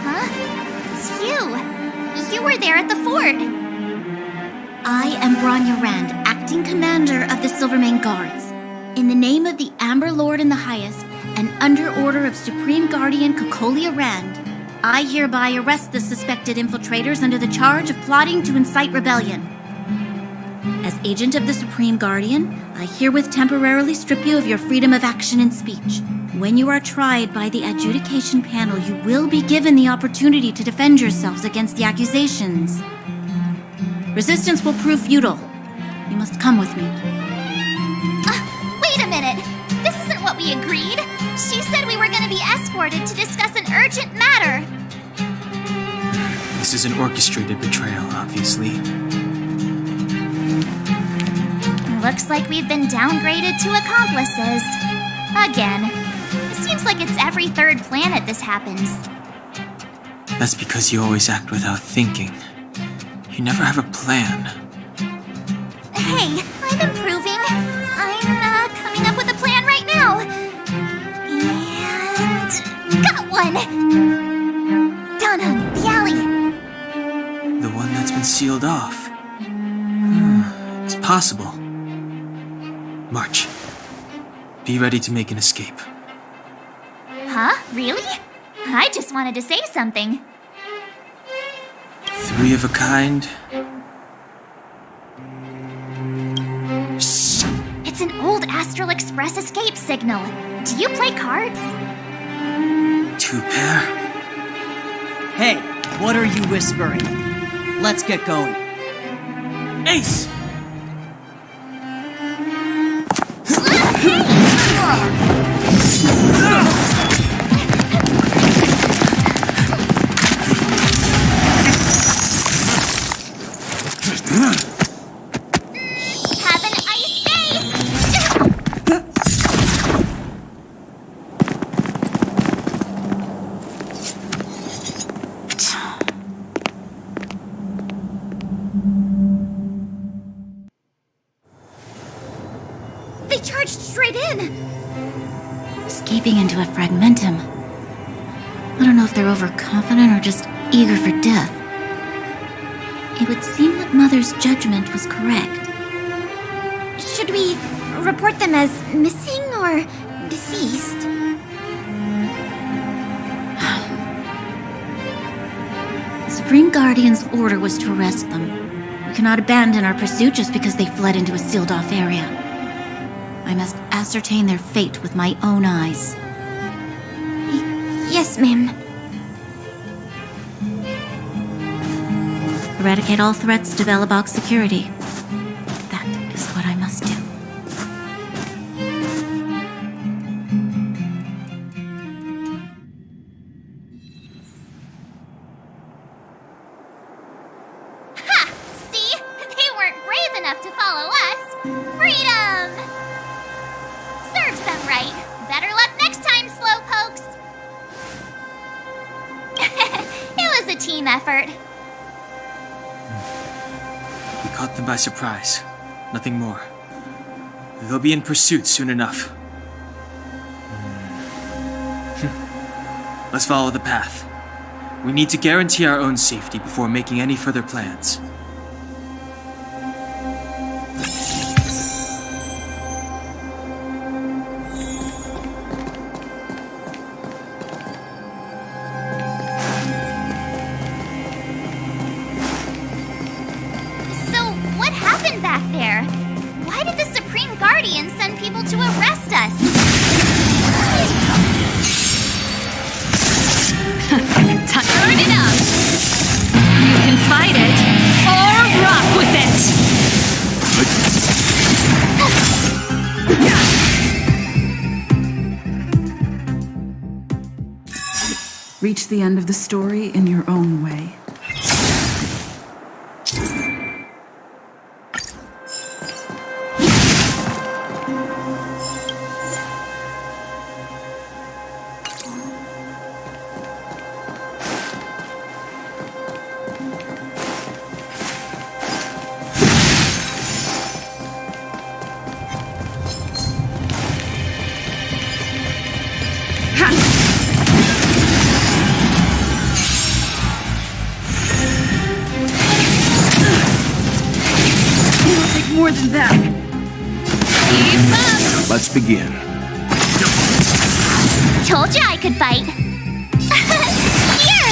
Huh? It's you. You were there at the fort. I am Bronya Rand, acting commander of the Silvermane Guards. In the name of the Amber Lord in the Highest, and under order of Supreme Guardian Kokolia Rand, I hereby arrest the suspected infiltrators under the charge of plotting to incite rebellion. As agent of the Supreme Guardian, I herewith temporarily strip you of your freedom of action and speech. When you are tried by the adjudication panel, you will be given the opportunity to defend yourselves against the accusations. Resistance will prove futile. You must come with me. Wait a minute. This isn't what we agreed. She said we were going to be escorted to discuss an urgent matter. This is an orchestrated betrayal, obviously. Looks like we've been downgraded to accomplices. Again. It seems like it's every third planet this happens. That's because you always act without thinking. You never have a plan. Hey, I'm improving. I'm coming up with a plan right now. And got one! Down on the alley. The one that's been sealed off. It's possible. March. Be ready to make an escape. Huh? Really? I just wanted to say something. 3 of a kind. Shh! It's an old Astral Express escape signal. Do you play cards? 2 pair. Hey, what are you whispering? Let's get going. Ace! Have an ice day! They charged straight in! Escaping into a fragmentum. I don't know if they're overconfident or just eager for death. It would seem that Mother's judgment was correct. Should we report them as missing or deceased. The Supreme Guardian's order was to arrest them. We cannot abandon our pursuit just because they fled into a sealed-off area. I must ascertain their fate with my own eyes. Yes, ma'am. Eradicate all threats to Velobox security. That is what I must do. Ha! See? They weren't brave enough to follow us. Freedom! Serves them right. Better luck next time, slowpokes. It was a team effort. We caught them by surprise. Nothing more. They'll be in pursuit soon enough. Let's follow the path. We need to guarantee our own safety before making any further plans. So, what happened back there? Why did the Supreme Guardian send people to arrest us? Turn it up! You can fight it, or rock with it! Reach the end of the story in your own way. More than that. Keep up! Let's begin. Told you I could fight. Here!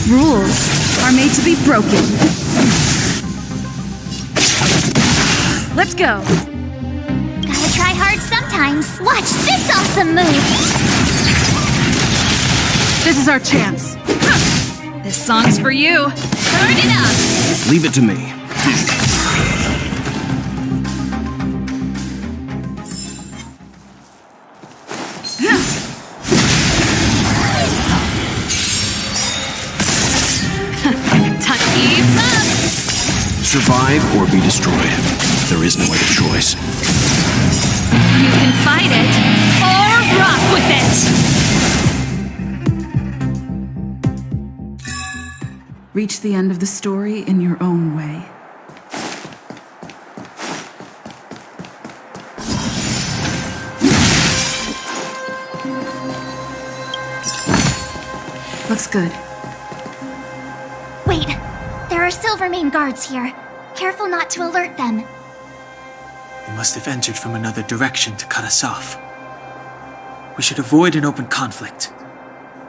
Rules are made to be broken. Let's go. Gotta try hard sometimes. Watch this awesome move! This is our chance. This song's for you. Turn it up! Leave it to me. Keep up! Survive or be destroyed. There is no other choice. You can fight it, or rock with it! Reach the end of the story in your own way. Looks good. Wait, there are Silvermane guards here. Careful not to alert them. They must have entered from another direction to cut us off. We should avoid an open conflict.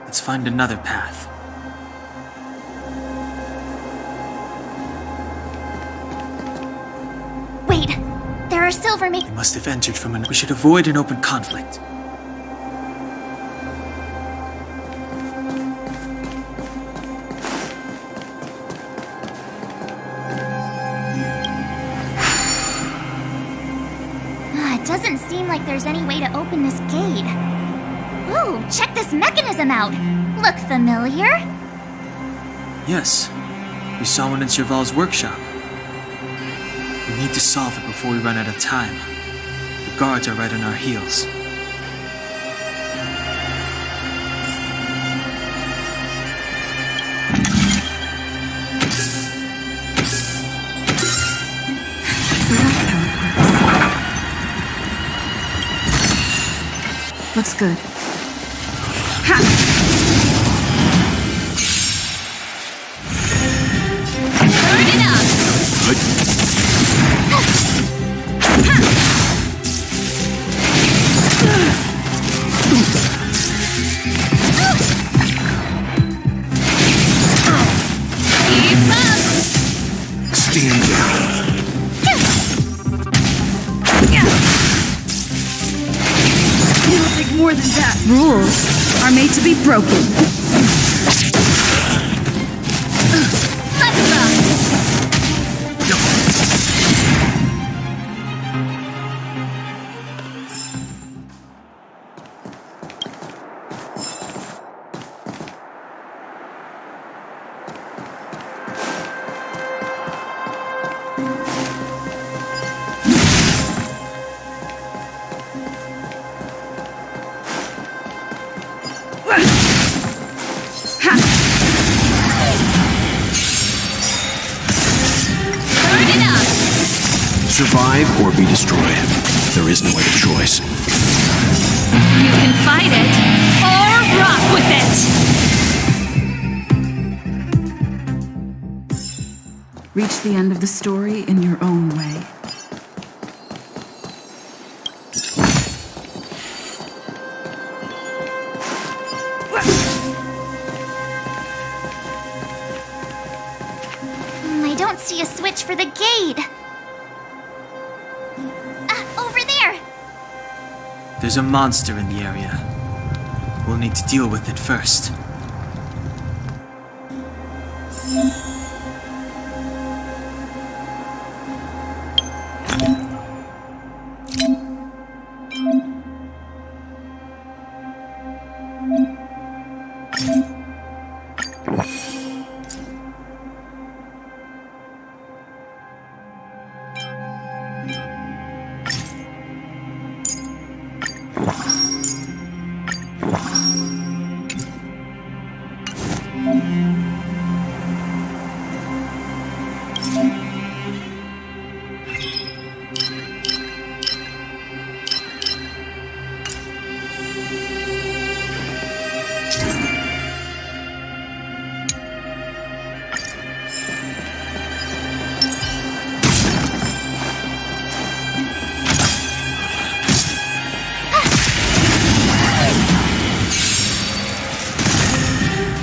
Let's find another path. Wait, there are Silvermane. They must have entered from we should avoid an open conflict. It doesn't seem like there's any way to open this gate. Ooh, check this mechanism out. Look familiar? Yes, we saw one in Cheval's workshop. We need to solve it before we run out of time. The guards are right on our heels. Looks good. Turn it up! more than that. Rules are made to be broken. Let's rock! Burn it up! Survive or be destroyed. There is no other choice. You can fight it, or rock with it! Reach the end of the story in your own way. I don't see a switch for the gate. Over there! There's a monster in the area. We'll need to deal with it first.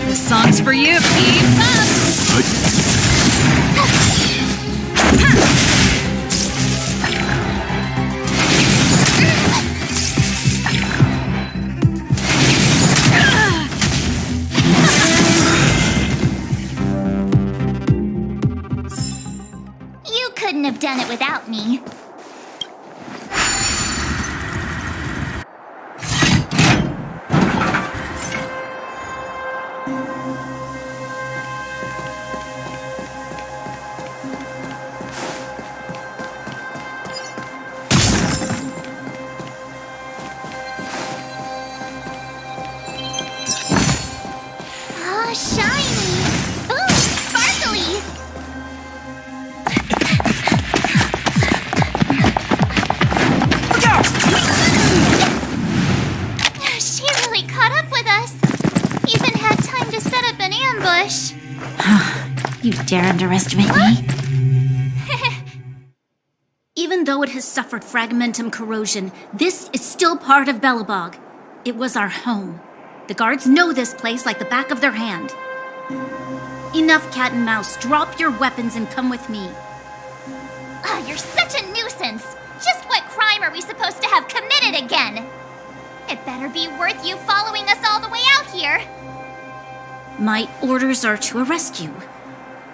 This song's for you, keep up! You couldn't have done it without me. Oh, shiny! Ooh, sparkly! She really caught up with us. Even had time to set up an ambush. You dare underestimate me? Even though it has suffered fragmentum corrosion, this is still part of Belobog. It was our home. The guards know this place like the back of their hand. Enough cat and mouse. Drop your weapons and come with me. You're such a nuisance. Just what crime are we supposed to have committed again? It better be worth you following us all the way out here. My orders are to arrest you.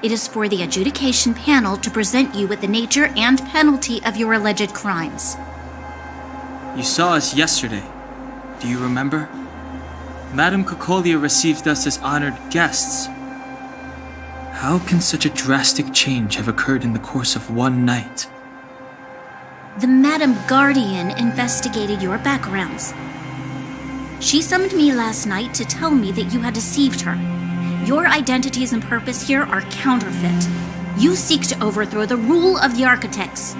It is for the adjudication panel to present you with the nature and penalty of your alleged crimes. You saw us yesterday. Do you remember? Madame Cocolia received us as honored guests. How can such a drastic change have occurred in the course of one night? The Madam Guardian investigated your backgrounds. She summoned me last night to tell me that you had deceived her. Your identities and purpose here are counterfeit. You seek to overthrow the rule of the architects.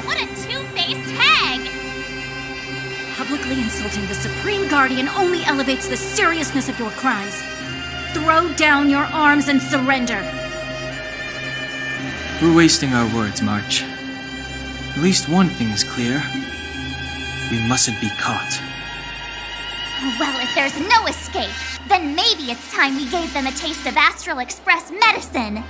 What a two-faced hag! Publicly insulting the Supreme Guardian only elevates the seriousness of your crimes. Throw down your arms and surrender. We're wasting our words, March. At least one thing is clear. We mustn't be caught. Well, if there's no escape, then maybe it's time we gave them a taste of Astral Express medicine.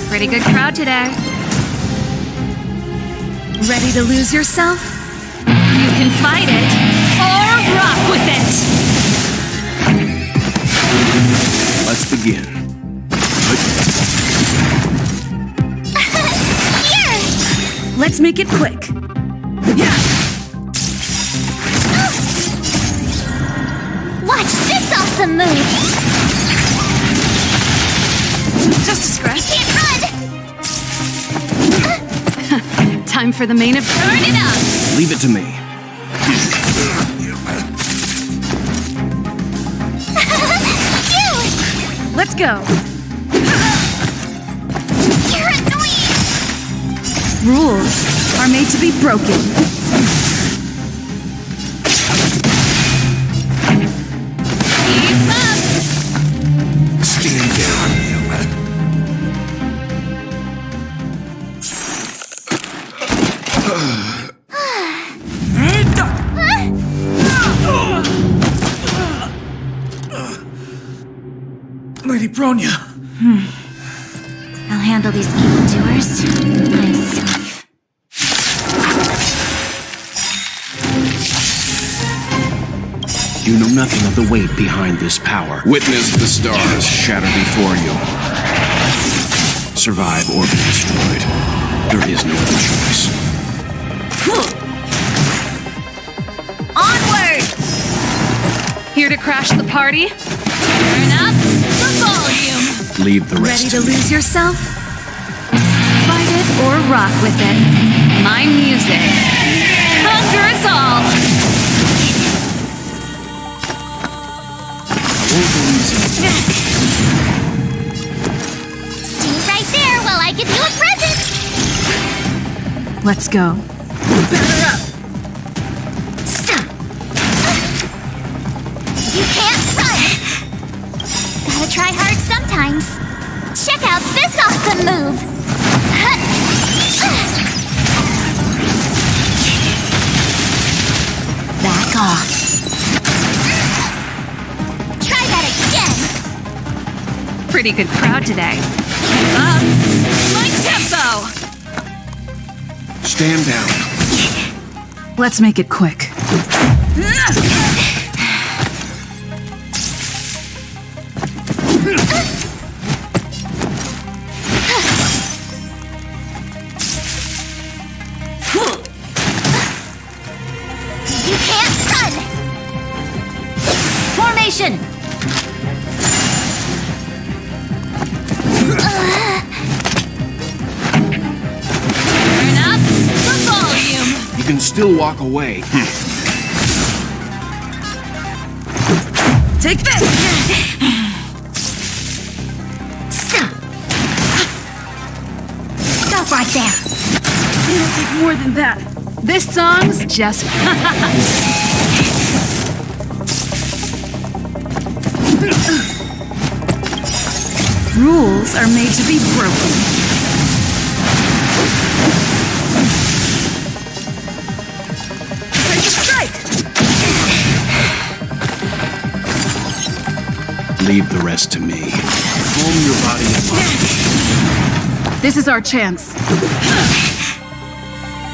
Pretty good crowd today. Ready to lose yourself? You can fight it or rock with it! Let's begin. Here! Let's make it quick. Watch this awesome move! Just a scratch. Can't run! Time for the main event. Turn it up! Leave it to me. Phew! Let's go. You're annoying! Rules are made to be broken. Keep up! Stand down, human. Lady Bronya. I'll handle these evildoers myself. You know nothing of the weight behind this power. Witness the stars. Shatter before you. Survive or be destroyed. There is no other choice. Onward! Here to crash the party? Turn up the volume! Leave the Ready rest to lose yourself? Fight it or rock with it. My music. Conquer us all! Stay right there while I give you a present! Let's go. You can't run! Gotta try hard sometimes. Check out this awesome move! Back off. Try that again! Pretty good crowd today. Keep up. My tempo! Stand down. Let's make it quick. You can't run! Formation! Turn up the volume! You can still walk away. Take this! Stop right there! It'll take more than that. This song's just... Rules are made to be broken. Ready to strike! Leave the rest to me. Calm your body and mind. This is our chance.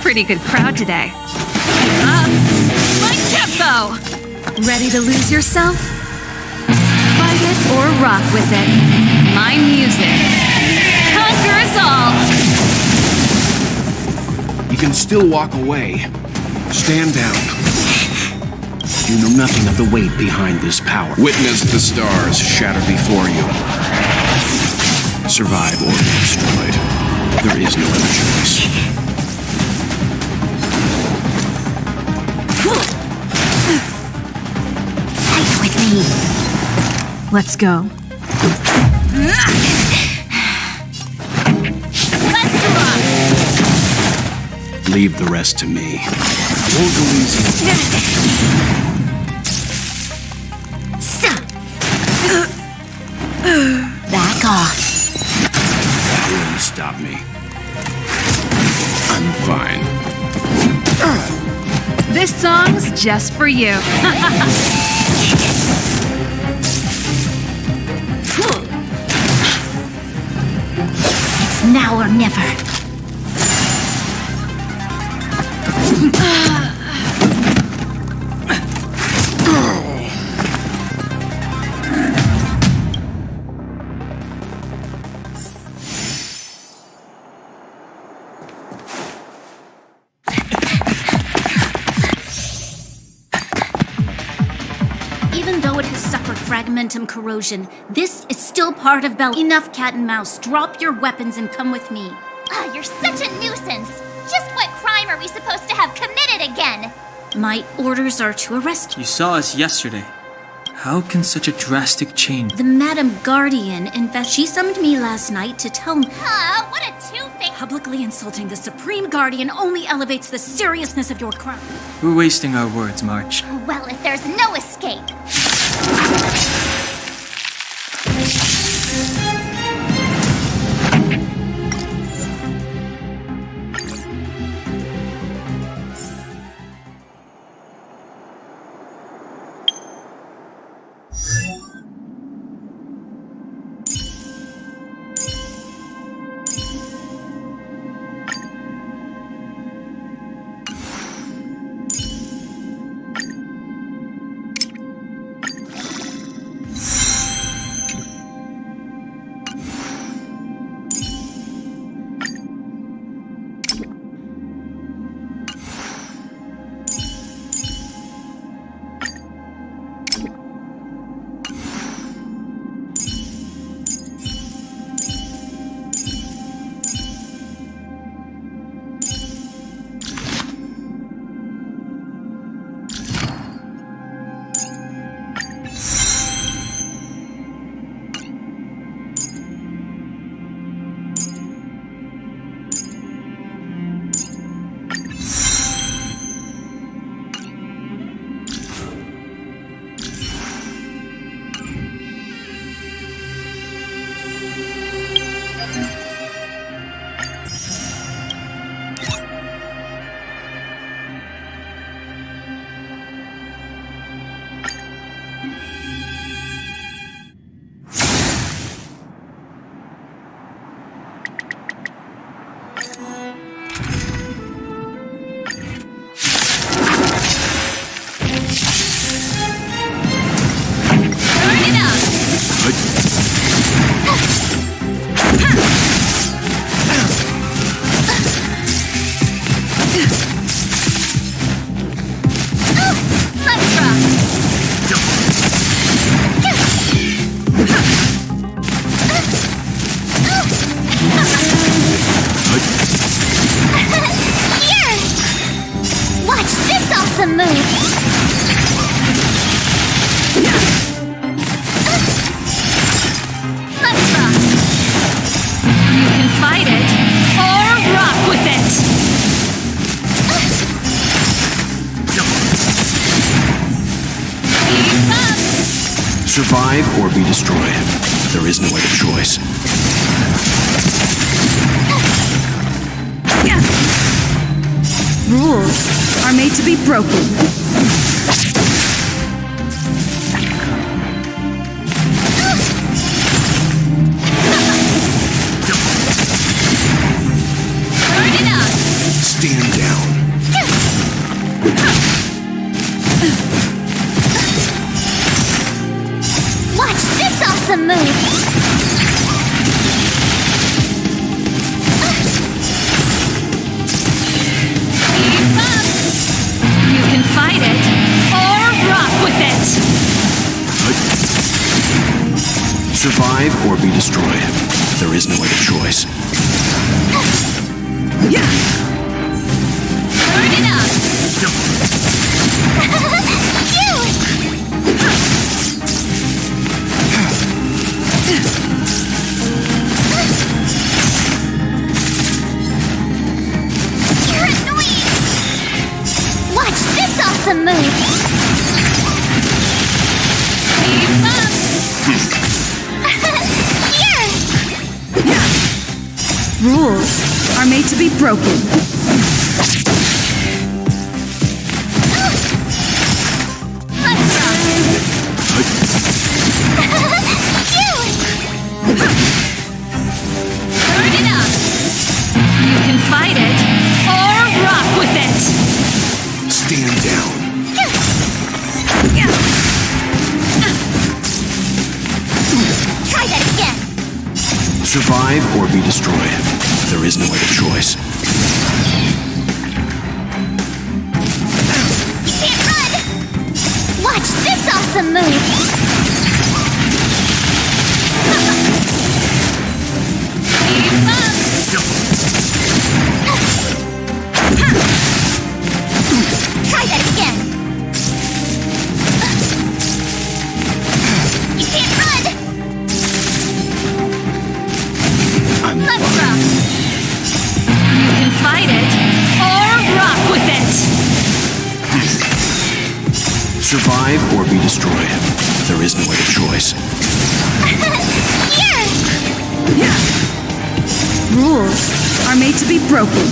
Pretty good crowd today. Keep up. My tempo! Ready to lose yourself? Fight it or rock with it. My music. Conquer us all! You can still walk away. Stand down. You know nothing of the weight behind this power. Witness the stars. Shatter before you. Survive or be destroyed. There is no other choice. Fight with me! Let's go. Let's rock! Leave the rest to me. Won't go easy. Back off. That won't stop me. I'm fine. This song's just for you. It's now or never. Even though it has suffered fragmentum corrosion, this is still part of Bell. Enough cat and mouse. Drop your weapons and come with me. Ah, you're such a nuisance. Just what crime are we supposed to have committed again? My orders are to arrest You saw us yesterday. How can such a drastic change? the Madam Guardian. She summoned me last night to tell me. What a two-faced... Publicly insulting the Supreme Guardian only elevates the seriousness of your crime. We're wasting our words, March. Well, if there's no escape... Survive or be destroyed. There is no other choice. Rules are made to be broken. Stand down. Watch this awesome move! Keep up! You can fight it, or rock with it! Survive or be destroyed. There is no other choice. Turn it up! You're annoying! Watch this awesome move! Keep up! Here! Rules are made to be broken. Let's rock! Turn it up! You can fight it, or rock with it! Stand down. Try that again. Survive or be destroyed. There is no other choice. You can't run! Watch this awesome move! Keep up! Try that again! You can't run! Let's rock! You can fight it, or rock with it! Survive or be destroyed. There is no other choice. Here! Rules are made to be broken.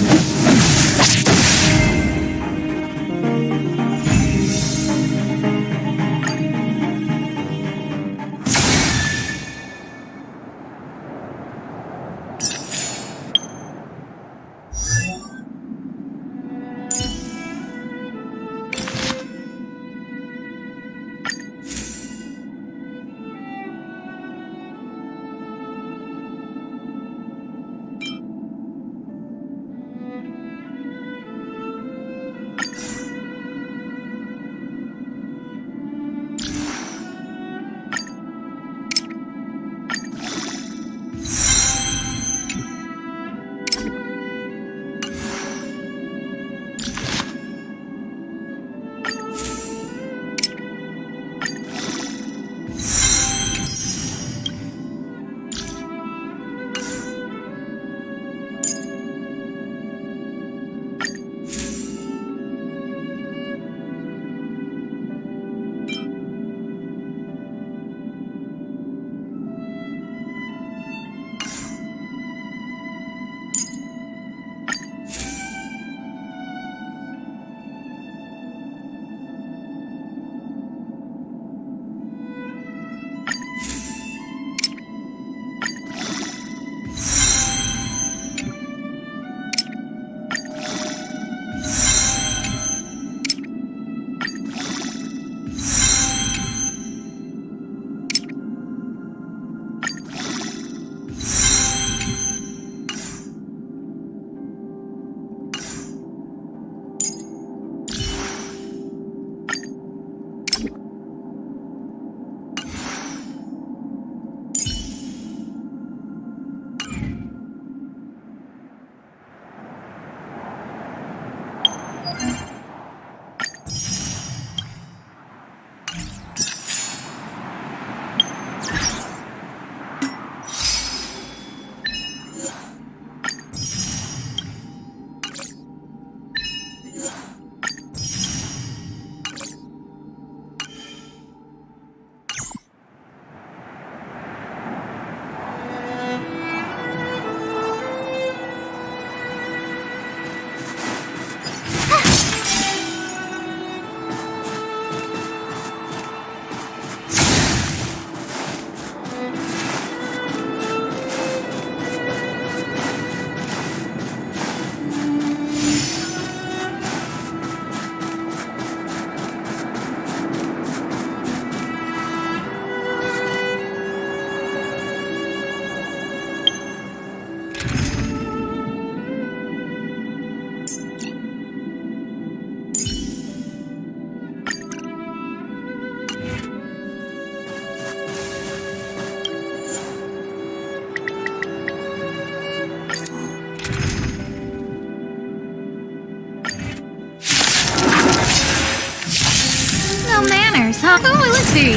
huh? Oh, let's see.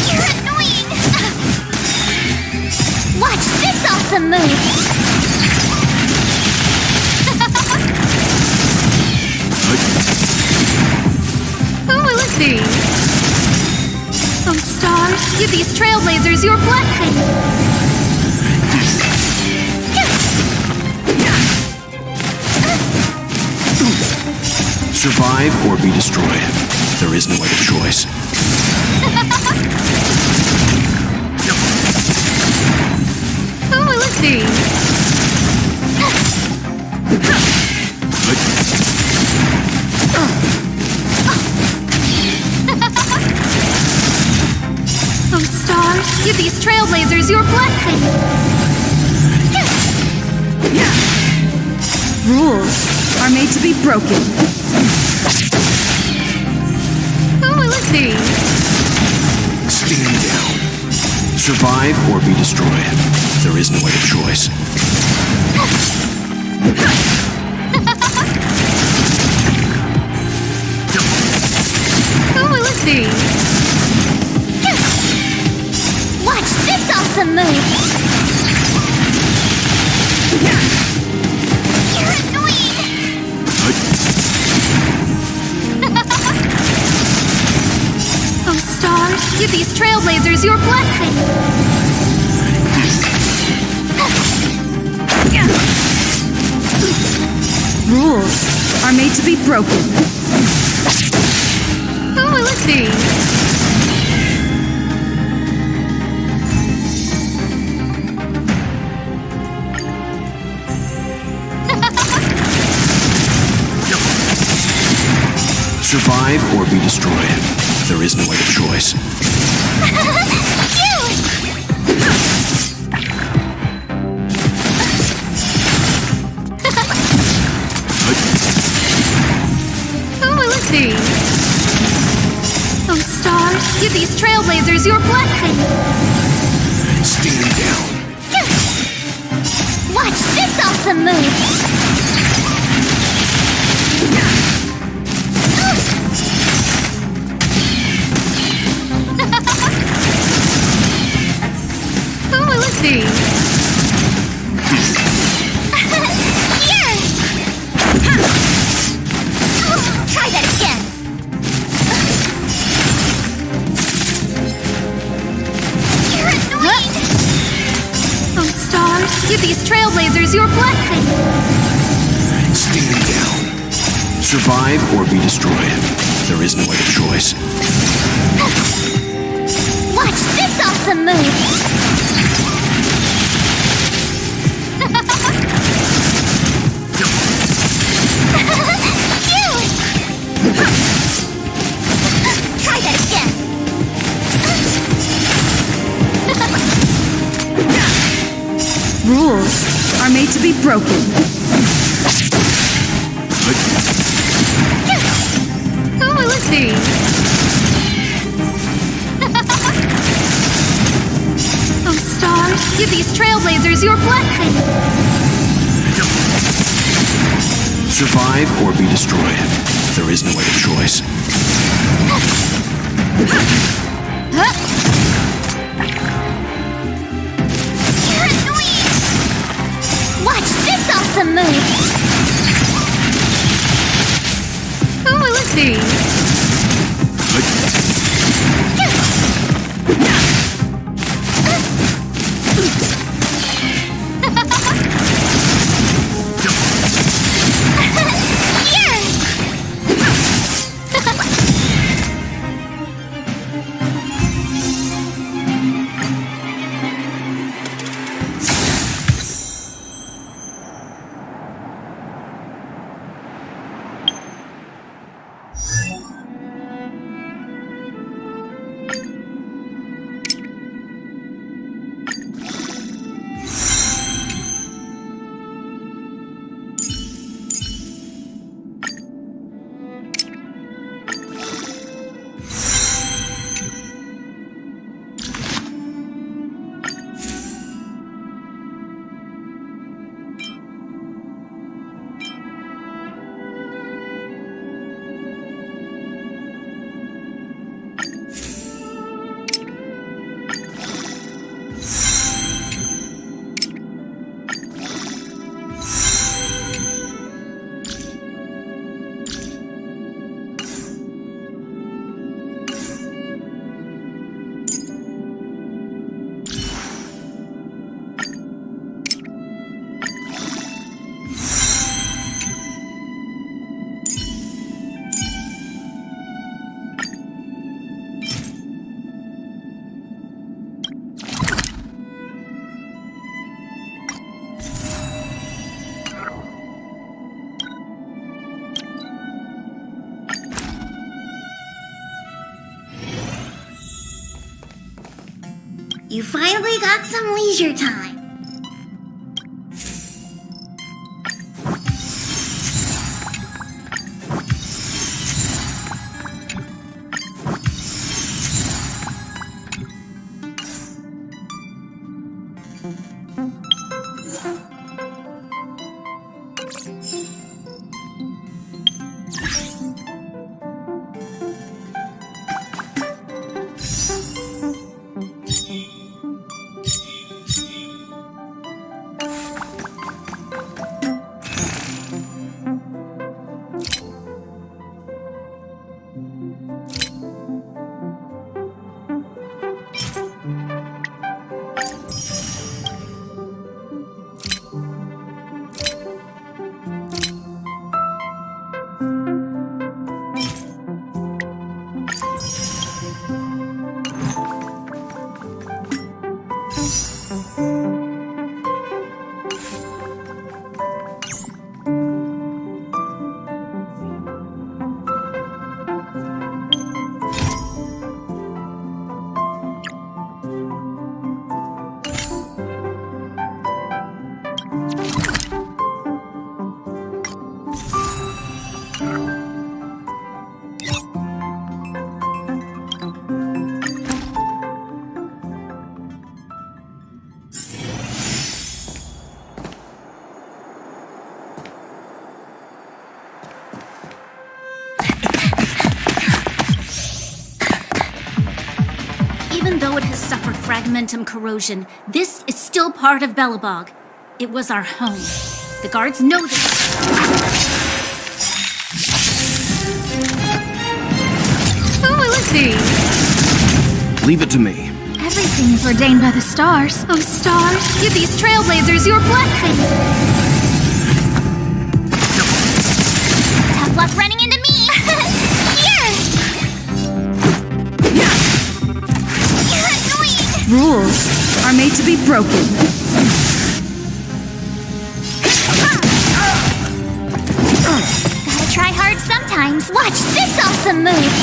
You're annoying! Watch this awesome move! Oh, let's see. Oh, stars, give these trailblazers your blessing. Survive or be destroyed. There is no other choice. Oh, let's see. give these trailblazers your blessing. Rules are made to be broken. Who will it be? Stand down. Survive or be destroyed. There is no other choice. Who will it be? Watch this awesome move! You're annoying! Oh, stars, give these trailblazers your blessing! Rules are made to be broken. Who will it be? Survive or be destroyed. There is no other choice. Who will it be? Oh, stars, give these trailblazers your blessing! Stand down. Watch this awesome move! Who will it be? Here! Try that again! You're annoying! Oh, stars, give these trailblazers your blessing! Stand down. Survive or be destroyed. There is no other choice. Watch this awesome move! Try that again! Rules are made to be broken. Who will it be? Oh, stars, give these trailblazers your blessing! Survive or be destroyed. There is no other choice. You're annoying! Watch this awesome move! Who will it be? Here! You finally got some leisure time. Even though it has suffered fragmentum corrosion, this is still part of Belobog. It was our home. The guards know this. Who will it be? Leave it to me. Everything is ordained by the stars. Oh, stars, give these trailblazers your blessing. Tough luck running into me. Here! Rules are made to be broken. Gotta try hard sometimes. Watch this awesome move.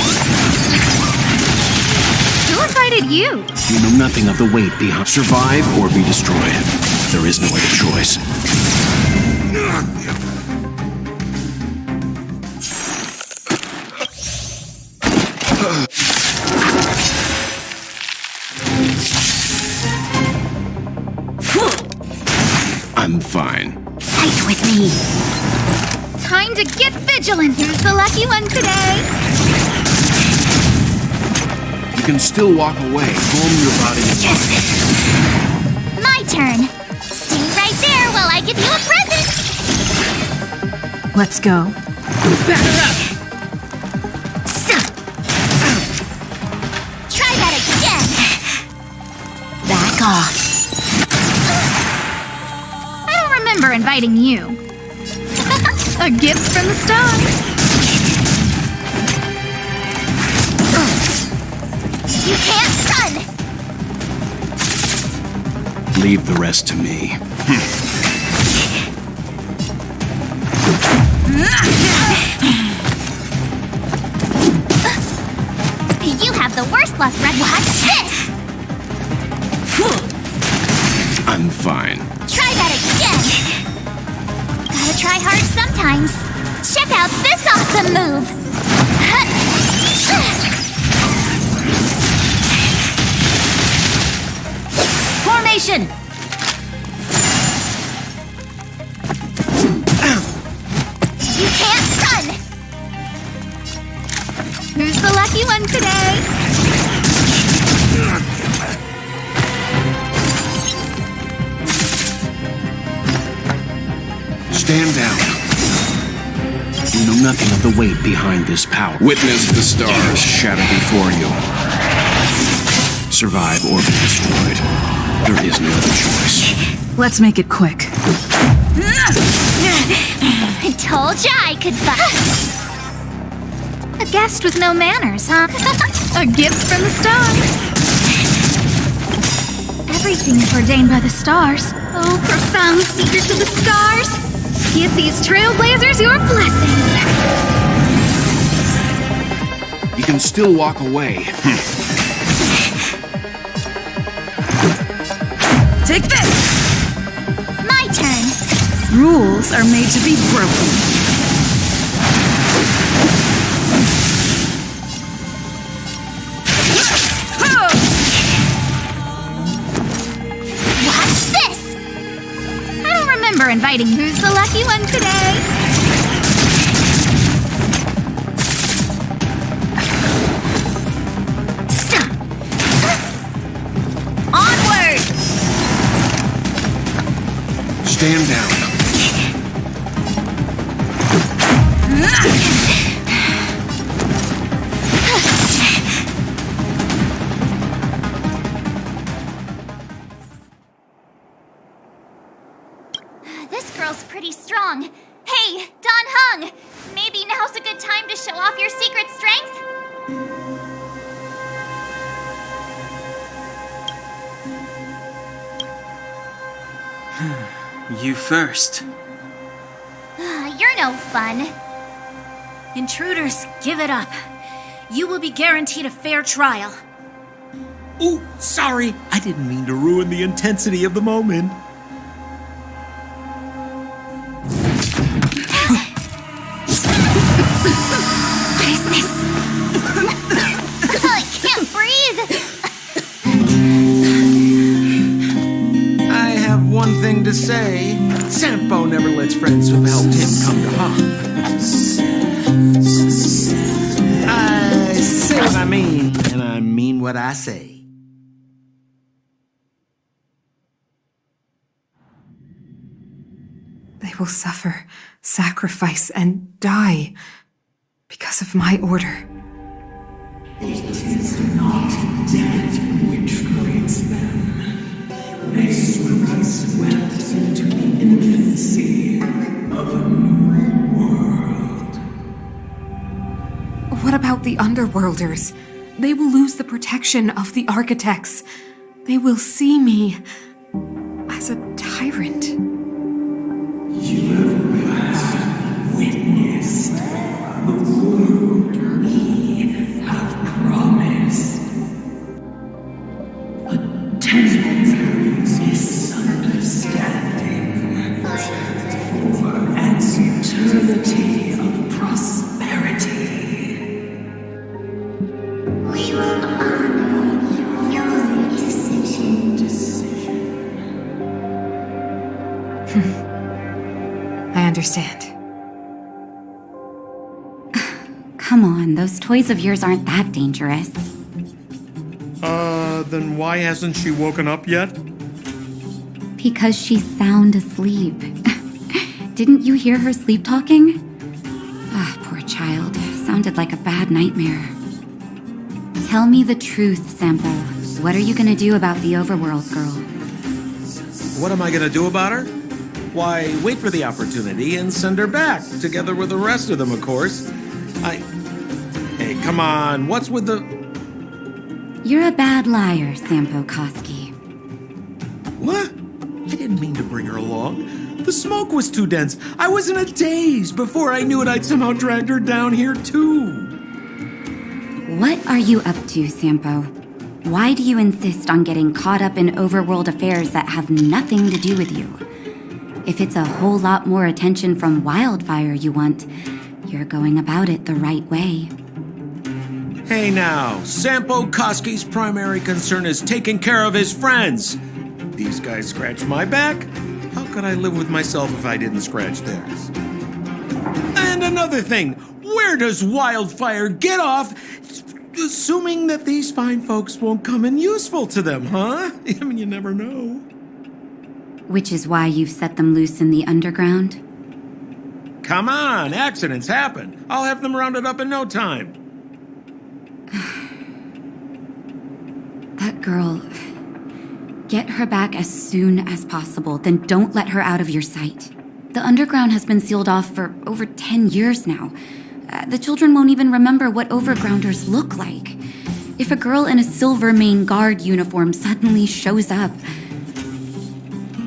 Who invited you? You know nothing of the weight behind. Survive or be destroyed. There is no other choice. I'm fine. Fight with me. Time to get vigilant. Here's the lucky one today. You can still walk away. Calm your body and mind. My turn. Stay right there while I give you a present. Let's go. Batter up. Try that again. Back off. I don't remember inviting you. A gift from the stars. You can't run. Leave the rest to me. You have the worst luck, Red. Watch this. I'm fine. Try that again. Gotta try hard sometimes. Check out this awesome move. Formation! You can't run. Who's the lucky one today? Stand down. You know nothing of the weight behind this power. Witness the stars shatter before you. Survive or be destroyed. There is no other choice. Let's make it quick. I told ya I could A guest with no manners, huh? A gift from the stars. Everything is ordained by the stars. Oh, profound secrets of the stars. Give these trailblazers your blessing. You can still walk away. Rules are made to be broken. Watch this! I don't remember inviting who's the lucky one today. Onward! Stand down. This girl's pretty strong. Hey, Don Hung! Maybe now's a good time to show off your secret strength? You first. You're no fun. Intruders, give it up. You will be guaranteed a fair trial. Ooh, sorry. I didn't mean to ruin the intensity of the moment. What is this? I can't breathe. I have one thing to say. Sampo never lets friends who've helped him come to harm. I say what I mean, and I mean what I say. They will suffer, sacrifice, and die because of my order. It is not death which creates them. They will be swept into the infancy of a new world. What about the Underworlders? They will lose the protection of the Architects. They will see me as a tyrant. You have witnessed the world we have promised. A temporary misunderstanding for an eternity of prosperity. We will honor your decision. I understand. Come on, those toys of yours aren't that dangerous. Then why hasn't she woken up yet? Because she's sound asleep. Didn't you hear her sleep talking? Ah, poor child. Sounded like a bad nightmare. Tell me the truth, Sampo. What are you gonna do about the overworld girl? What am I gonna do about her? Why, wait for the opportunity and send her back, together with the rest of them, of course. Hey, come on, what's with the... You're a bad liar, Sampo Koski. What? I didn't mean to bring her along. The smoke was too dense. I was in a daze. Before I knew it, I'd somehow dragged her down here, too. What are you up to, Sampo? Why do you insist on getting caught up in overworld affairs that have nothing to do with you? If it's a whole lot more attention from Wildfire you want, you're going about it the right way. Hey now, Sampo Koski's primary concern is taking care of his friends. These guys scratch my back. How could I live with myself if I didn't scratch theirs? And another thing, where does Wildfire get off assuming that these fine folks won't come in useful to them, huh? I mean, you never know. Which is why you've set them loose in the underground? Come on, accidents happen. I'll have them rounded up in no time. That girl, get her back as soon as possible, then don't let her out of your sight. The underground has been sealed off for over 10 years now. The children won't even remember what overgrounders look like. If a girl in a Silvermane Guard uniform suddenly shows up,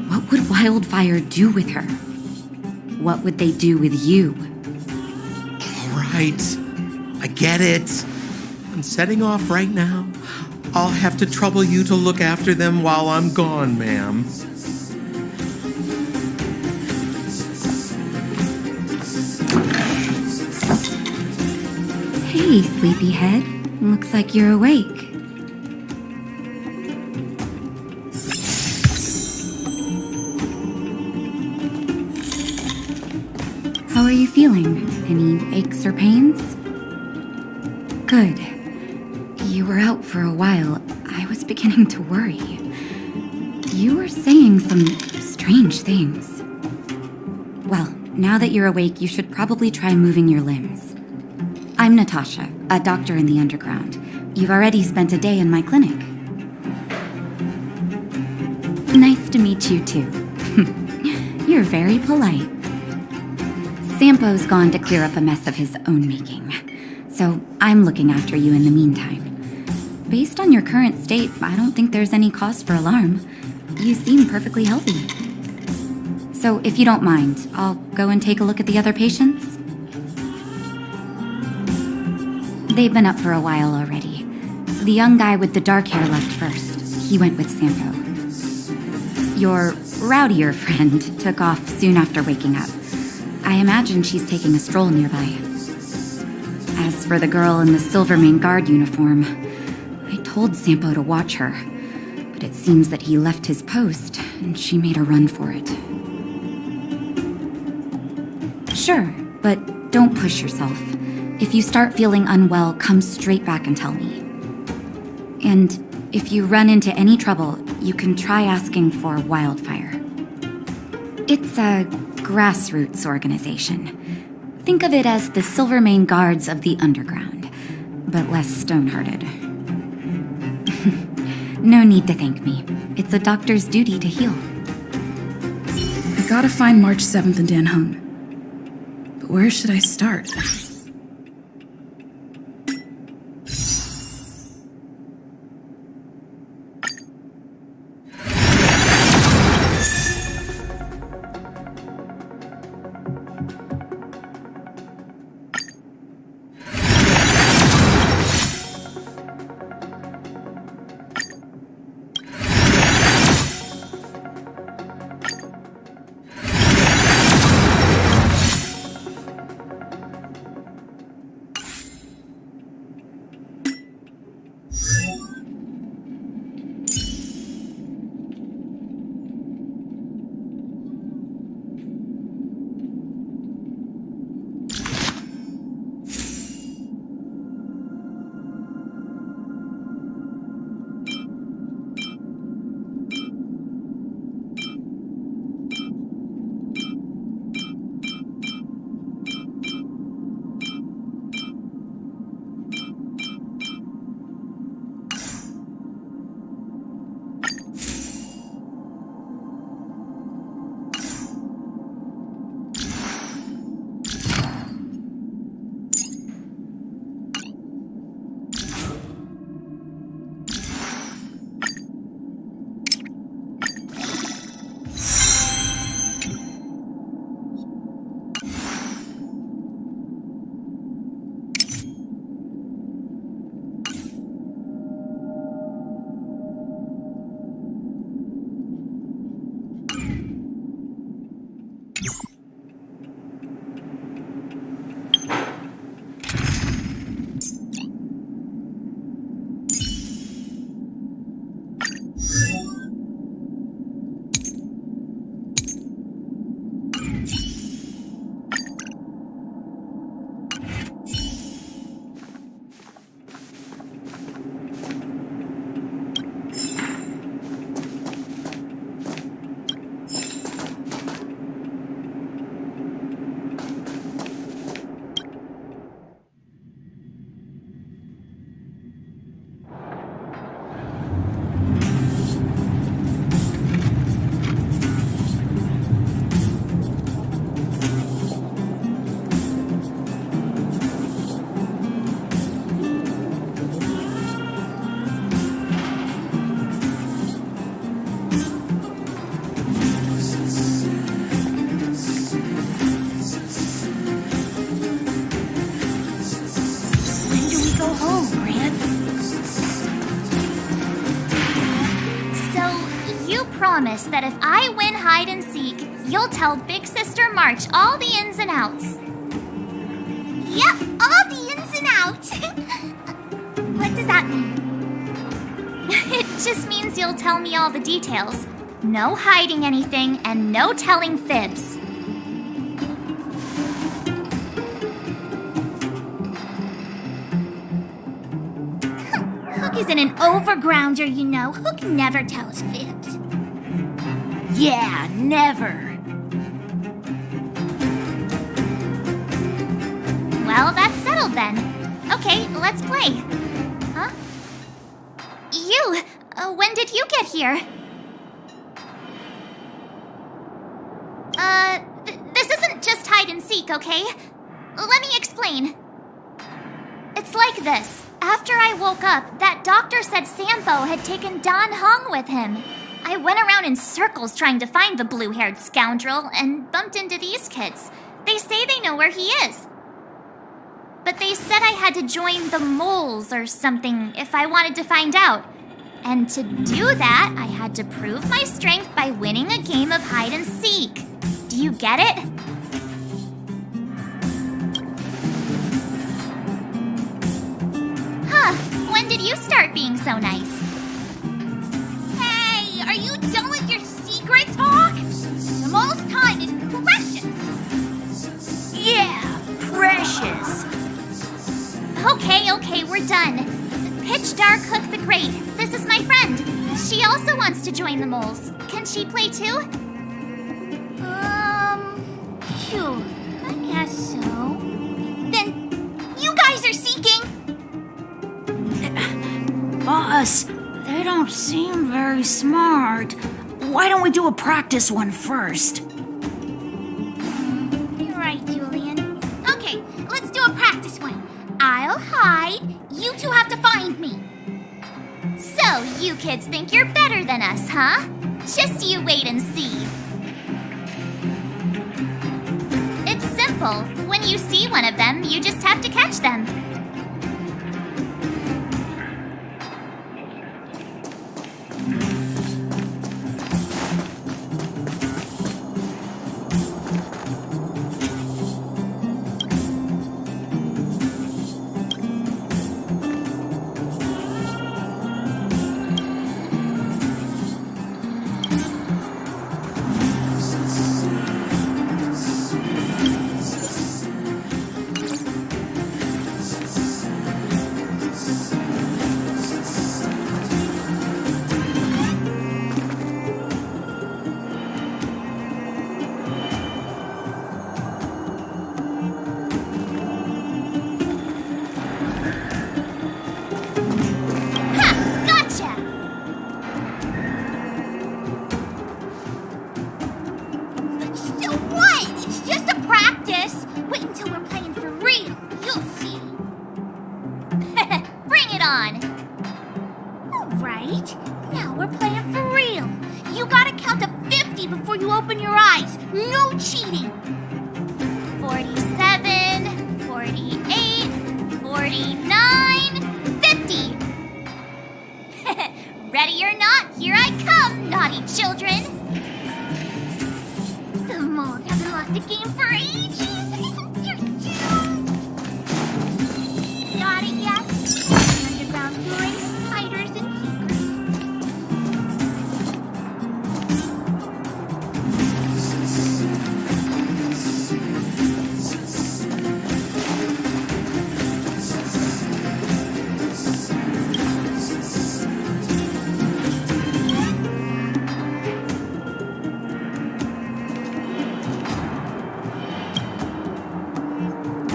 what would Wildfire do with her? What would they do with you? All right, I get it. I'm setting off right now. I'll have to trouble you to look after them while I'm gone, ma'am. Hey, sleepyhead. Looks like you're awake. How are you feeling? Any aches or pains? Good. You were out for a while. I was beginning to worry. You were saying some strange things. Well, now that you're awake, you should probably try moving your limbs. I'm Natasha, a doctor in the underground. You've already spent a day in my clinic. Nice to meet you, too. You're very polite. Sampo's gone to clear up a mess of his own making, so I'm looking after you in the meantime. Based on your current state, I don't think there's any cause for alarm. You seem perfectly healthy. So if you don't mind, I'll go and take a look at the other patients. They've been up for a while already. The young guy with the dark hair left first. He went with Sampo. Your rowdier friend took off soon after waking up. I imagine she's taking a stroll nearby. As for the girl in the Silvermane Guard uniform, I told Sampo to watch her, but it seems that he left his post and she made a run for it. Sure, but don't push yourself. If you start feeling unwell, come straight back and tell me. And if you run into any trouble, you can try asking for Wildfire. It's a grassroots organization. Think of it as the Silvermane Guards of the Underground, but less stone-hearted. No need to thank me. It's a doctor's duty to heal. I gotta find March 7th in Dan Hung. But where should I start? Promise that if I win hide and seek, you'll tell Big Sister March all the ins and outs. Yep, all the ins and outs. Ouch! What does that mean? It just means you'll tell me all the details. No hiding anything and no telling fibs. Hook isn't an overgrounder, you know. Hook never tells fibs. Yeah, never. Well, that's settled then. Okay, let's play. Huh? You! When did you get here? This isn't just hide and seek, okay? Let me explain. It's like this. After I woke up, that doctor said Sampo had taken Dan Hong with him. I went around in circles trying to find the blue-haired scoundrel and bumped into these kids. They say they know where he is. But they said I had to join the moles or something if I wanted to find out. And to do that, I had to prove my strength by winning a game of hide and seek. Do you get it? Huh, when did you start being so nice? Hey, are you done with your secret talk? The most time is precious. Yeah, precious. Okay, we're done. Pitch Dark Hook the Great. This is my friend. She also wants to join the moles. Can she play too? Sure, I guess so. Then, you guys are seeking! Boss, they don't seem very smart. Why don't we do a practice one first? You're right, Julian. Okay, let's do a practice one. I'll hide, you two have to find me. So, you kids think you're better than us, huh? Just you wait and see. It's simple. When you see one of them, you just have to catch them. Open your eyes. No cheating. 47, 48, 49, 50. Ready or not, here I come, naughty children. The moles haven't lost a game for ages. Got it yet? Underground doing hiders and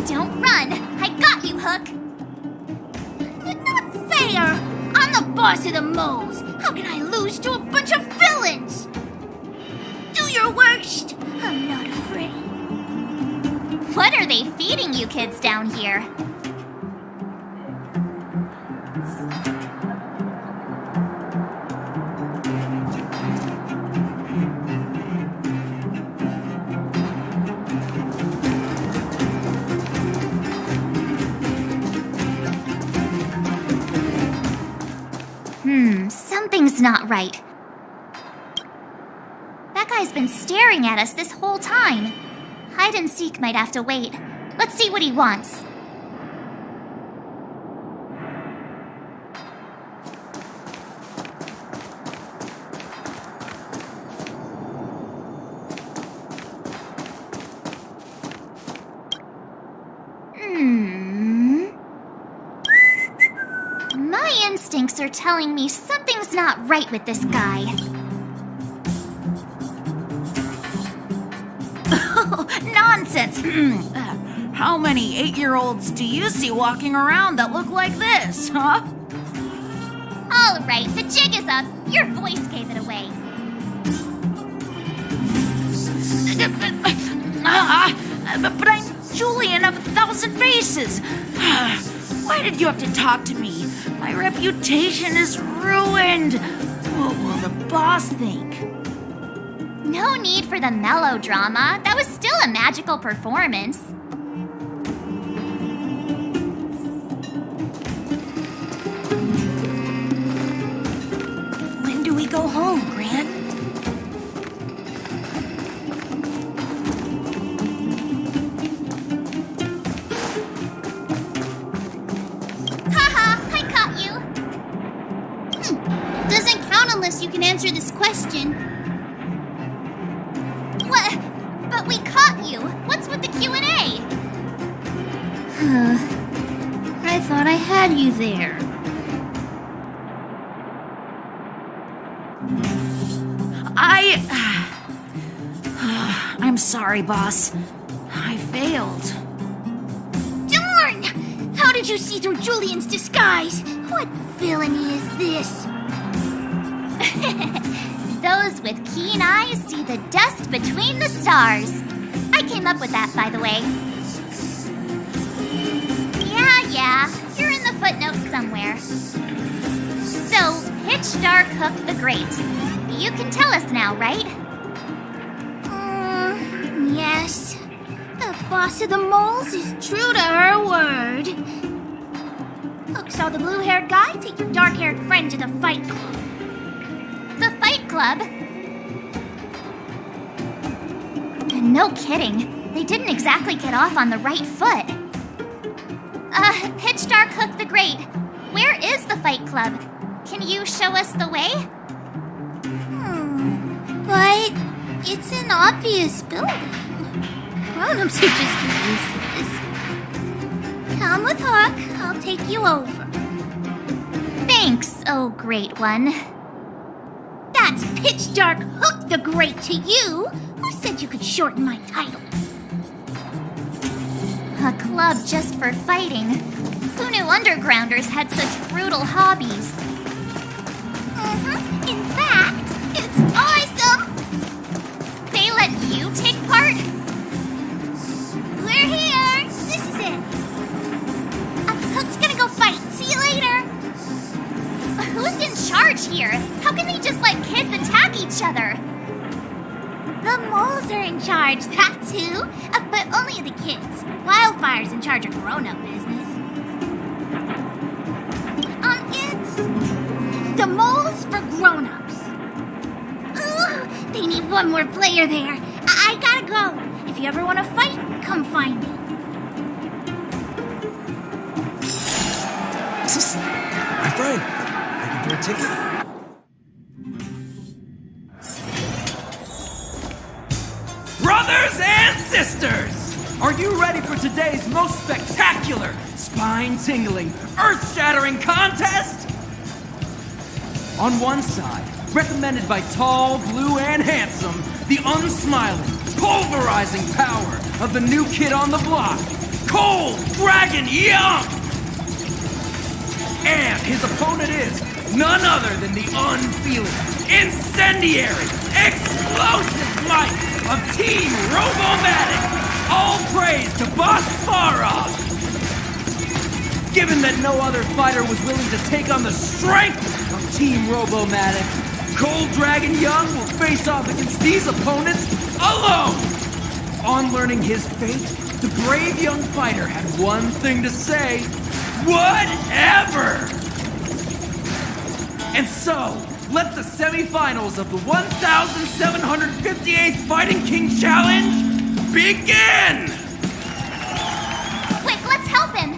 Don't run! I got you, Hook! Not fair! I'm the boss of the moles! How can I lose to a bunch of villains? Do your worst! I'm not afraid. What are they feeding you kids down here? Something's not right. That guy's been staring at us this whole time. Hide and seek might have to wait. Let's see what he wants. vibes are telling me something's not right with this guy. Nonsense! How many 8-year-olds do you see walking around that look like this, huh? All right, the jig is up. Your voice gave it away. But I'm Julian of 1,000 Faces. Why did you have to talk to me? My reputation is ruined. What will the boss think? No need for the melodrama. That was still a magical performance. When do we go home, Grant? Haha, I caught you. Doesn't count unless you can answer this question. What? But we caught you. What's with the Q&A? I thought I had you there. I'm sorry, boss. I failed. Darn! How did you see through Julian's disguise? What villainy is this? Those with keen eyes see the dust between the stars. I came up with that, by the way. Yeah, you're in the footnotes somewhere. So, Pitch Dark Hook the Great. You can tell us now, right? Yes. The boss of the moles is true to her word. Hook saw the blue-haired guy take your dark-haired friend to the Fight Club. The Fight Club? No kidding. They didn't exactly get off on the right foot. Pitch Dark Hook the Great. Where is the Fight Club? Can you show us the way? But it's an obvious building. Grown-ups are just useless. Come with Hook. I'll take you over. Thanks, oh great one. That's Pitch Dark Hook the Great to you. Who said you could shorten my title? A club just for fighting. Who knew undergrounders had such brutal hobbies? In fact, it's awesome. They let you take part? We're here. This is it. Hook's gonna go fight. See you later. Who's in charge here? How can they just let kids attack each other? The moles are in charge, that's who. But only the kids. Wildfire's in charge of grown-up business. It's the moles for grown-ups. They need one more player there. I gotta go. If you ever want to fight, come find me. My friend, looking for a ticket? Brothers and sisters, are you ready for today's most spectacular, spine-tingling, earth-shattering contest? On one side, recommended by tall, blue, and handsome, the unsmiling, pulverizing power of the new kid on the block, Cold Dragon Young! And his opponent is none other than the unfeeling, incendiary, explosive might of Team Robomatic! All praise to Boss Farog! Given that no other fighter was willing to take on the strength of Team Robomatic, Cold Dragon Young will face off against these opponents alone! On learning his fate, the brave young fighter had one thing to say: whatever! And so, let the semifinals of the 1758th Fighting King Challenge begin! Quick, let's help him!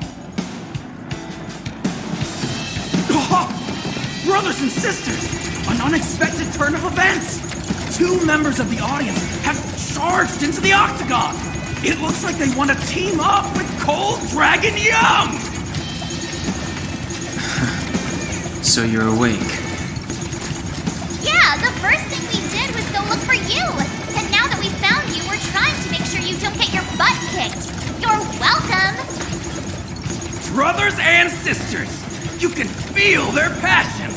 Brothers and sisters, an unexpected turn of events! 2 members of the audience have charged into the octagon! It looks like they want to team up with Cold Dragon Young! So so you're awake. Yeah, the first thing we did was go look for you. And now that we found you, we're trying to make sure you don't get your butt kicked. You're welcome. Brothers and sisters, you can feel their passion.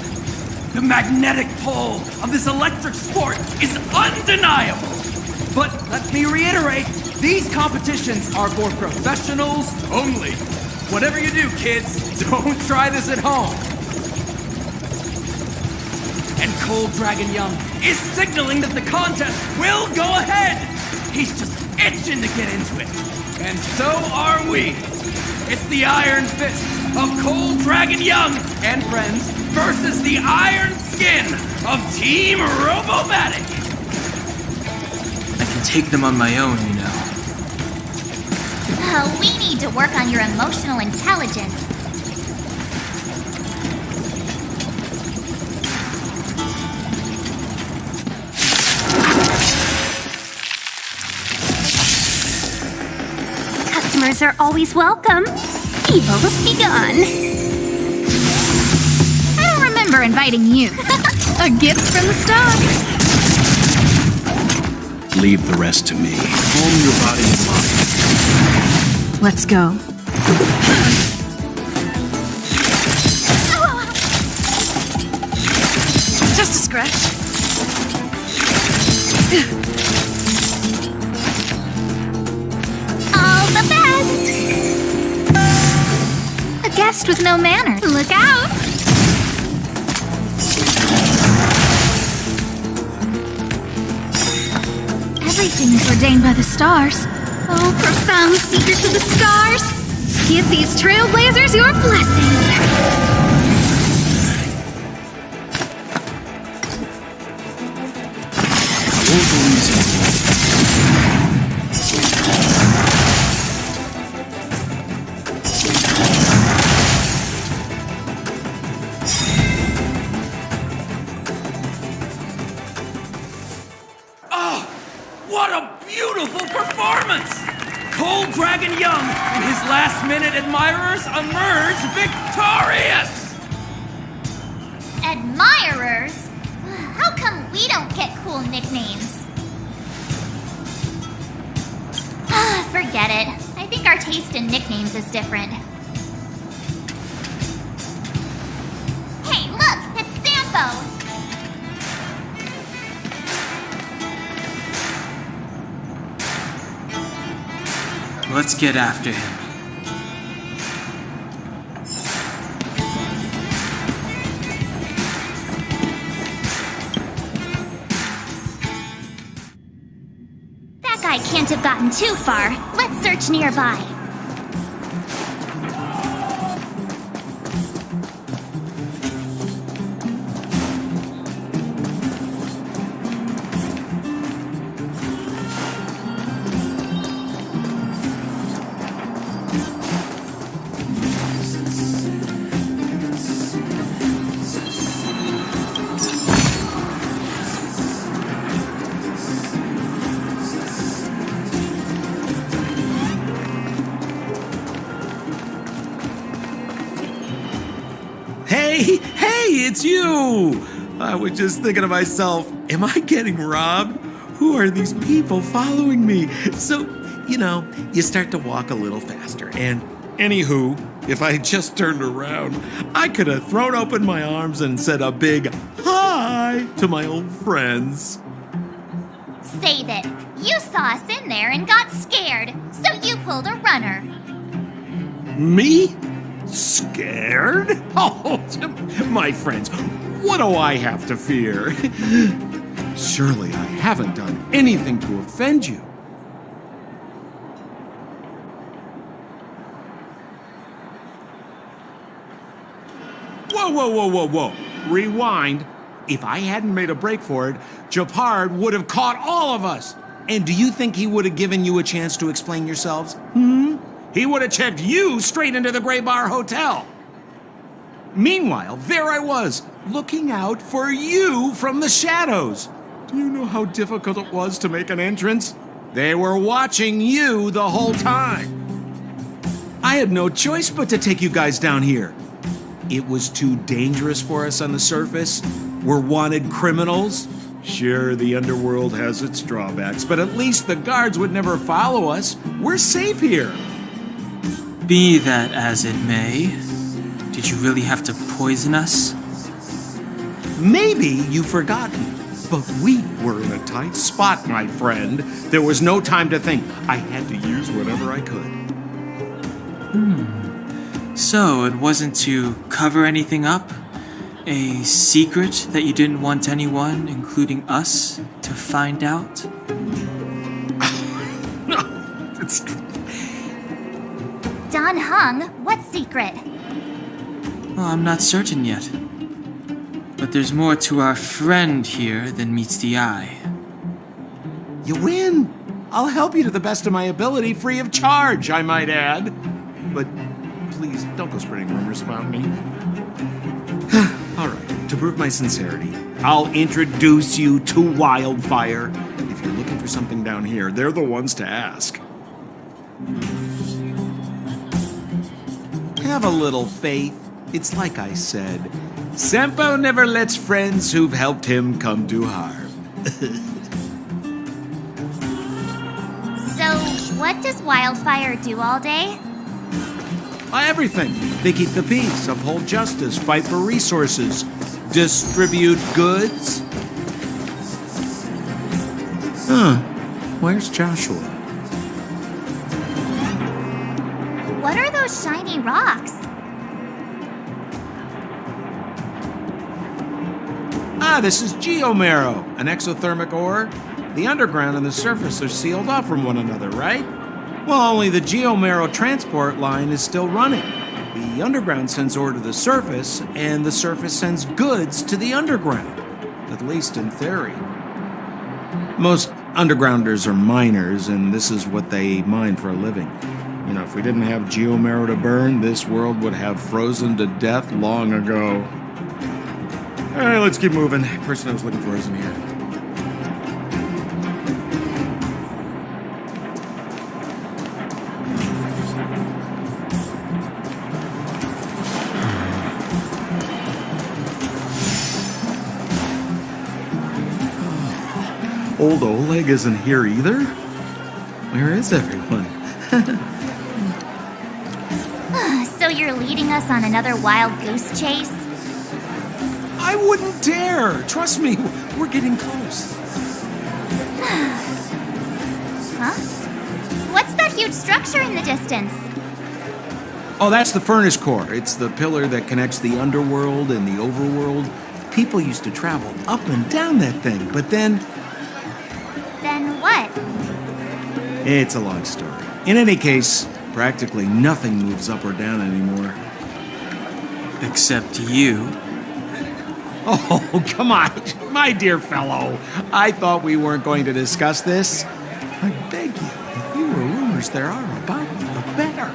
The magnetic pull of this electric sport is undeniable. But let me reiterate, these competitions are for professionals only. Whatever you do, kids, don't try this at home. And Cold Dragon Young is signaling that the contest will go ahead. He's just itching to get into it. And so are we. It's the Iron Fist of Cold Dragon Young and friends versus the Iron Skin of Team Robomatic. I can take them on my own, you know. We need to work on your emotional intelligence. Customers are always welcome. Evils be gone. I don't remember inviting you. A gift from the stars. Leave the rest to me. Calm your body and mind. Let's go. Just a scratch. All the best! A guest with no manners. Look out! Everything is ordained by the stars. Oh, profound secrets of the stars! Give these trailblazers your blessing! Oh, what a beautiful performance! Cold Dragon Young and his last-minute admirers emerge victorious! Admirers? How come we don't get cool nicknames? Forget it. I think our taste in nicknames is different. Hey, look! It's Sampo! Let's get after him. That guy can't have gotten too far. Let's search nearby. Hey, it's you! I was just thinking to myself, am I getting robbed? Who are these people following me? So, you start to walk a little faster. And anywho, if I had just turned around, I could have thrown open my arms and said a big hi to my old friends. Save it. You saw us in there and got scared, so you pulled a runner. Me? Scared? Oh, my friends, what do I have to fear? Surely I haven't done anything to offend you. Whoa. Rewind. If I hadn't made a break for it, Japard would have caught all of us. And do you think he would have given you a chance to explain yourselves? He would have checked you straight into the Gray Bar Hotel. Meanwhile, there I was, looking out for you from the shadows. Do you know how difficult it was to make an entrance? They were watching you the whole time. I had no choice but to take you guys down here. it was too dangerous for us on the surface? We're wanted criminals? Sure, the underworld has its drawbacks, but at least the guards would never follow us. We're safe here. Be that as it may, did you really have to poison us? Maybe you've forgotten, but we were in a tight spot, my friend. There was no time to think. I had to use whatever I could. So, it wasn't to cover anything up? A secret that you didn't want anyone, including us, to find out? Don Hung, what secret? Well, I'm not certain yet. But there's more to our friend here than meets the eye. You win. I'll help you to the best of my ability, free of charge, I might add. But please, don't go spreading rumors about me. All right, to prove my sincerity, I'll introduce you to Wildfire. If you're looking for something down here, they're the ones to ask. Have a little faith. It's like I said, Sempo never lets friends who've helped him come to harm. So, what does Wildfire do all day? Everything. They keep the peace, uphold justice, fight for resources, distribute goods. Where's Joshua? What are those shiny rocks? This is geomarrow, an exothermic ore. The underground and the surface are sealed off from one another, right? Well, only the geomarrow transport line is still running. The underground sends ore to the surface, and the surface sends goods to the underground. At least in theory. Most undergrounders are miners, and this is what they mine for a living. You know, if we didn't have geomarrow to burn, this world would have frozen to death long ago. All right, let's keep moving. The person I was looking for isn't here. Old Oleg isn't here either? Where is everyone? So you're leading us on another wild goose chase? I wouldn't dare! Trust me, we're getting close. Huh? What's that huge structure in the distance? Oh, that's the furnace core. It's the pillar that connects the underworld and the overworld. People used to travel up and down that thing, but then... Then what? It's a long story. In any case, practically nothing moves up or down anymore. Except you. Oh, come on, my dear fellow. I thought we weren't going to discuss this. I beg you, the fewer rumors there are about you, the better.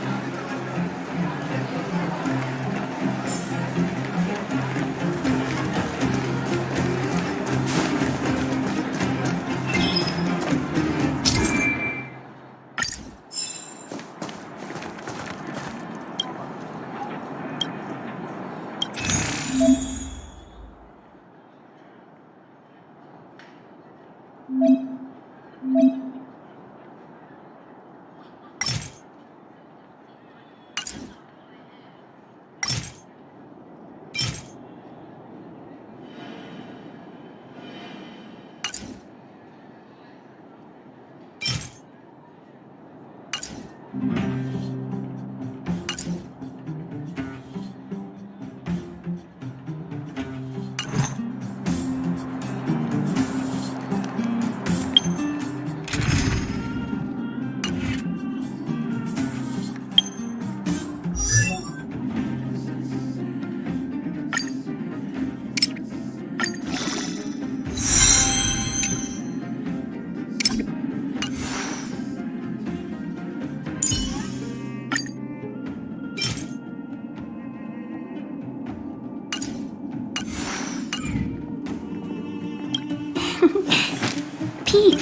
Pete.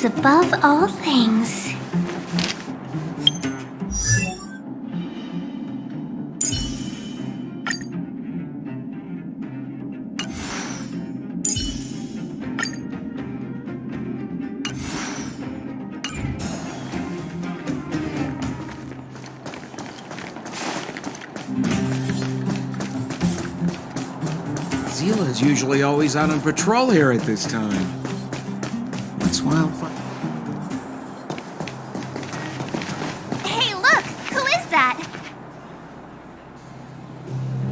is above all things. Zila's usually always out on patrol here at this time. What's wildfire? Hey, look! Who is that?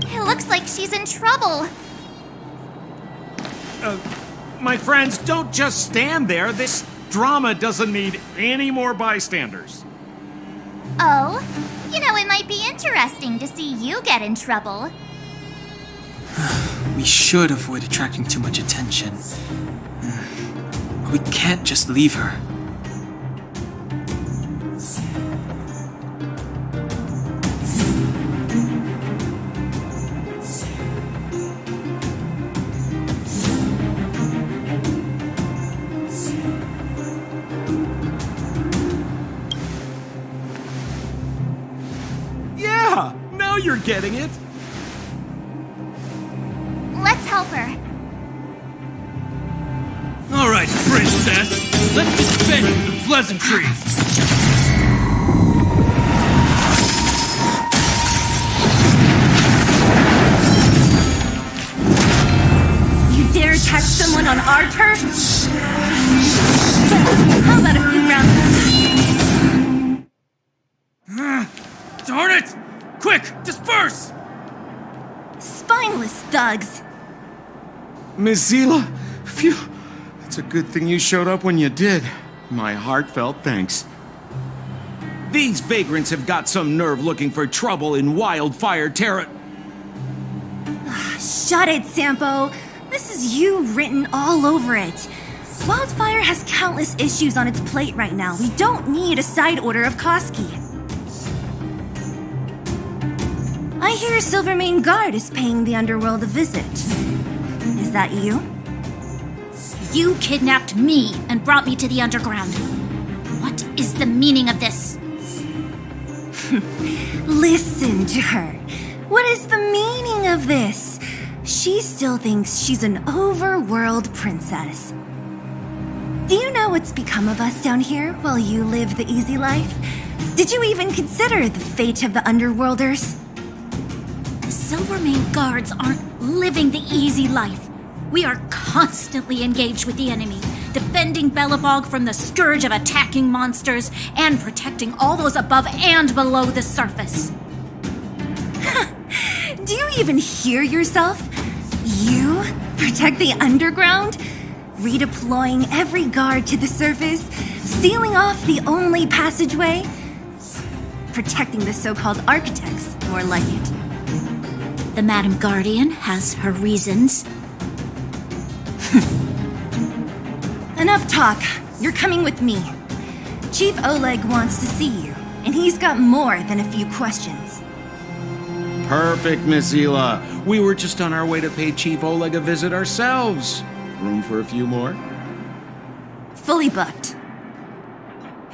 It looks like she's in trouble. My friends, don't just stand there. This drama doesn't need any more bystanders. Oh? You know, it might be interesting to see you get in trouble. We should avoid attracting too much attention. We can't just leave her. Yeah, now you're getting it. Let's help her. All right, princess. Let's dispense with the pleasantries. You dare touch someone on our turf? How about a few rounds? Darn it! Quick, disperse! Spineless thugs. Miss Zila, phew. It's a good thing you showed up when you did. My heartfelt thanks. These vagrants have got some nerve looking for trouble in Wildfire Terra. Shut it, Sampo. This is you written all over it. Wildfire has countless issues on its plate right now. We don't need a side order of Koski. I hear Silvermane Guard is paying the underworld a visit. Is that you? You kidnapped me and brought me to the underground. What is the meaning of this? Listen to her. What is the meaning of this? She still thinks she's an overworld princess. Do you know what's become of us down here while you live the easy life? Did you even consider the fate of the underworlders? The Silvermane Guards aren't living the easy life. We are constantly engaged with the enemy, defending Belobog from the scourge of attacking monsters and protecting all those above and below the surface. Do you even hear yourself? You protect the underground? Redeploying every guard to the surface? Sealing off the only passageway? Protecting the so-called architects, more like it. The Madam Guardian has her reasons. Enough talk. You're coming with me. Chief Oleg wants to see you, and he's got more than a few questions. Perfect, Miss Zila. We were just on our way to pay Chief Oleg a visit ourselves. Room for a few more? Fully booked.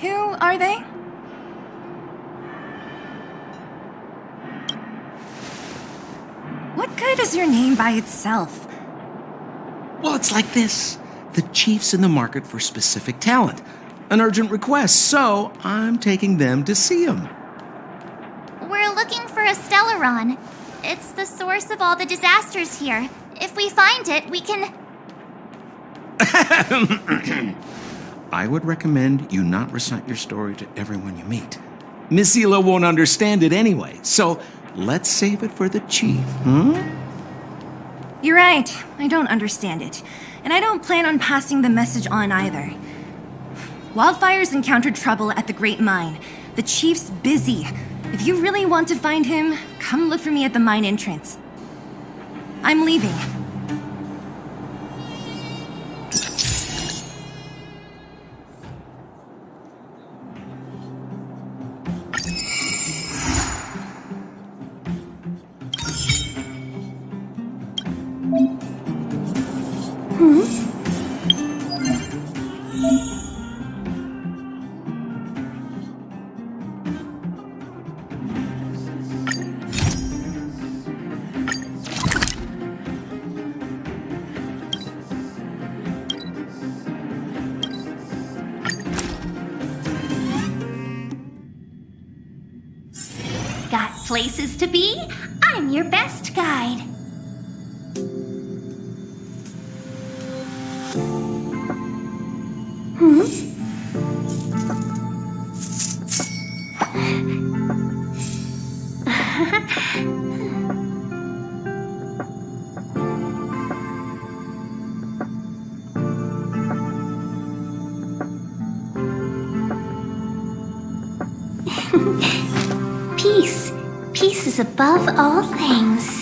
Who are they? What good is your name by itself? Well, it's like this. The chief's in the market for specific talent. An urgent request, so I'm taking them to see him. We're looking for a Stellaron. It's the source of all the disasters here. If we find it, we can... I would recommend you not recite your story to everyone you meet. Miss Zila won't understand it anyway, so let's save it for the chief, You're right. I don't understand it. And I don't plan on passing the message on either. Wildfire's encountered trouble at the Great Mine. The chief's busy. If you really want to find him, come look for me at the mine entrance. I'm leaving. places to be, I'm your best guide. Peace. Peace is above all things.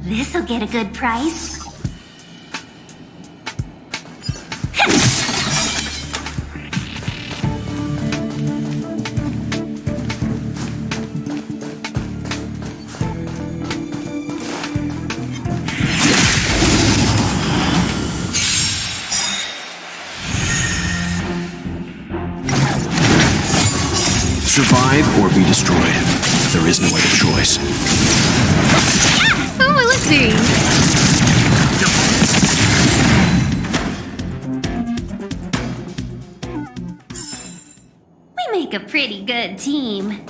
This'll get a good price. survive or be destroyed. There is no other choice. Oh, let's see. We make a pretty good team.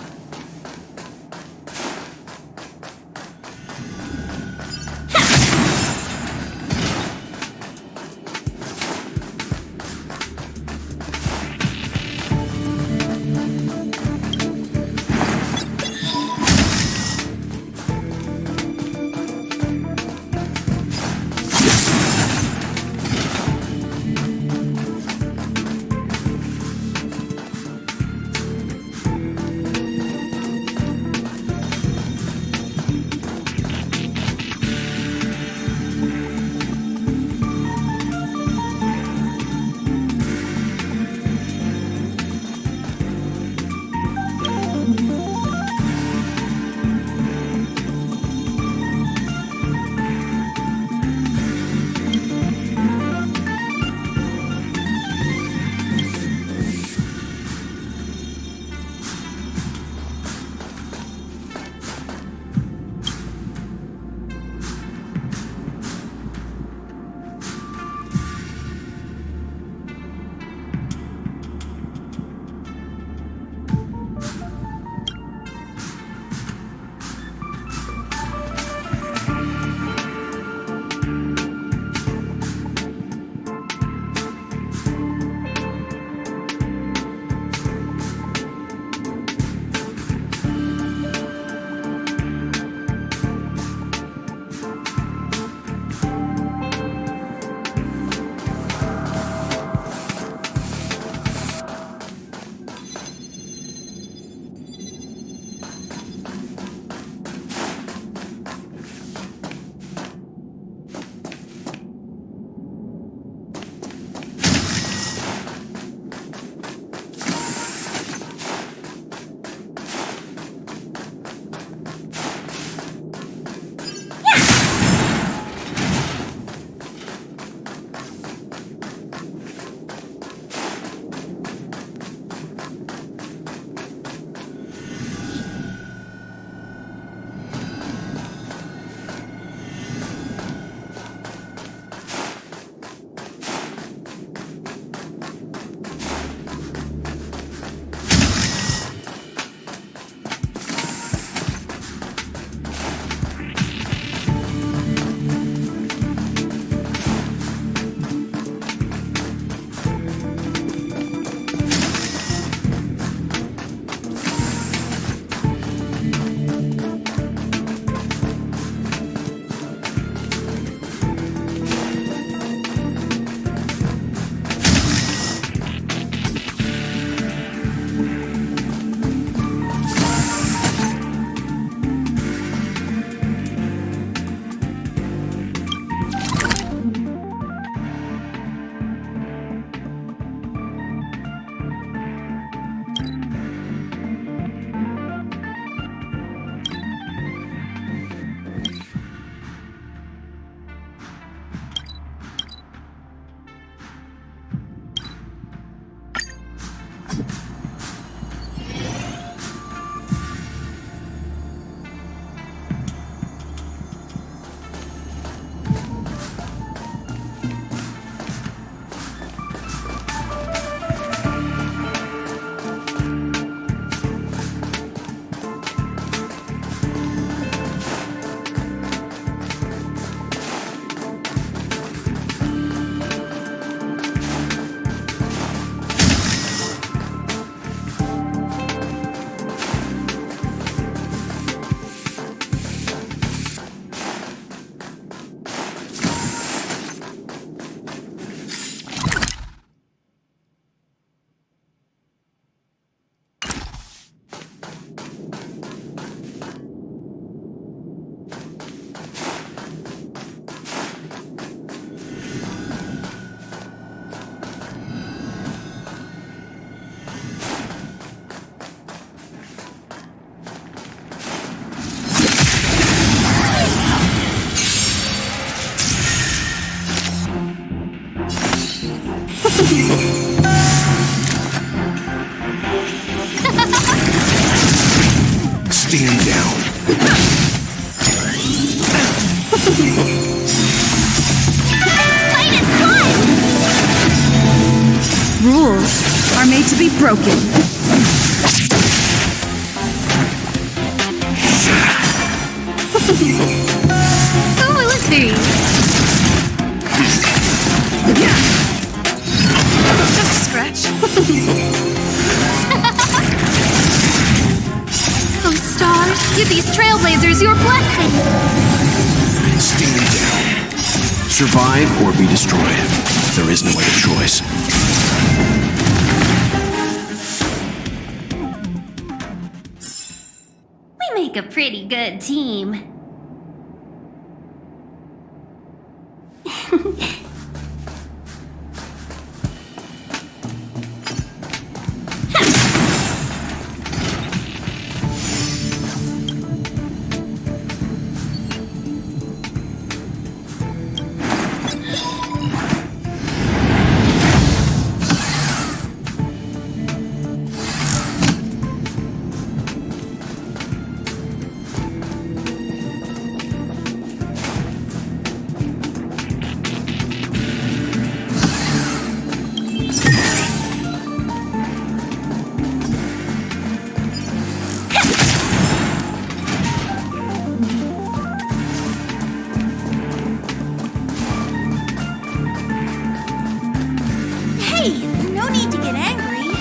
broken. Oh, let's see. Just a scratch. Oh, stars, give these trailblazers your blessing. Stand down. Survive or be destroyed. There is no other choice. We make a pretty good team. Hey, no need to get angry.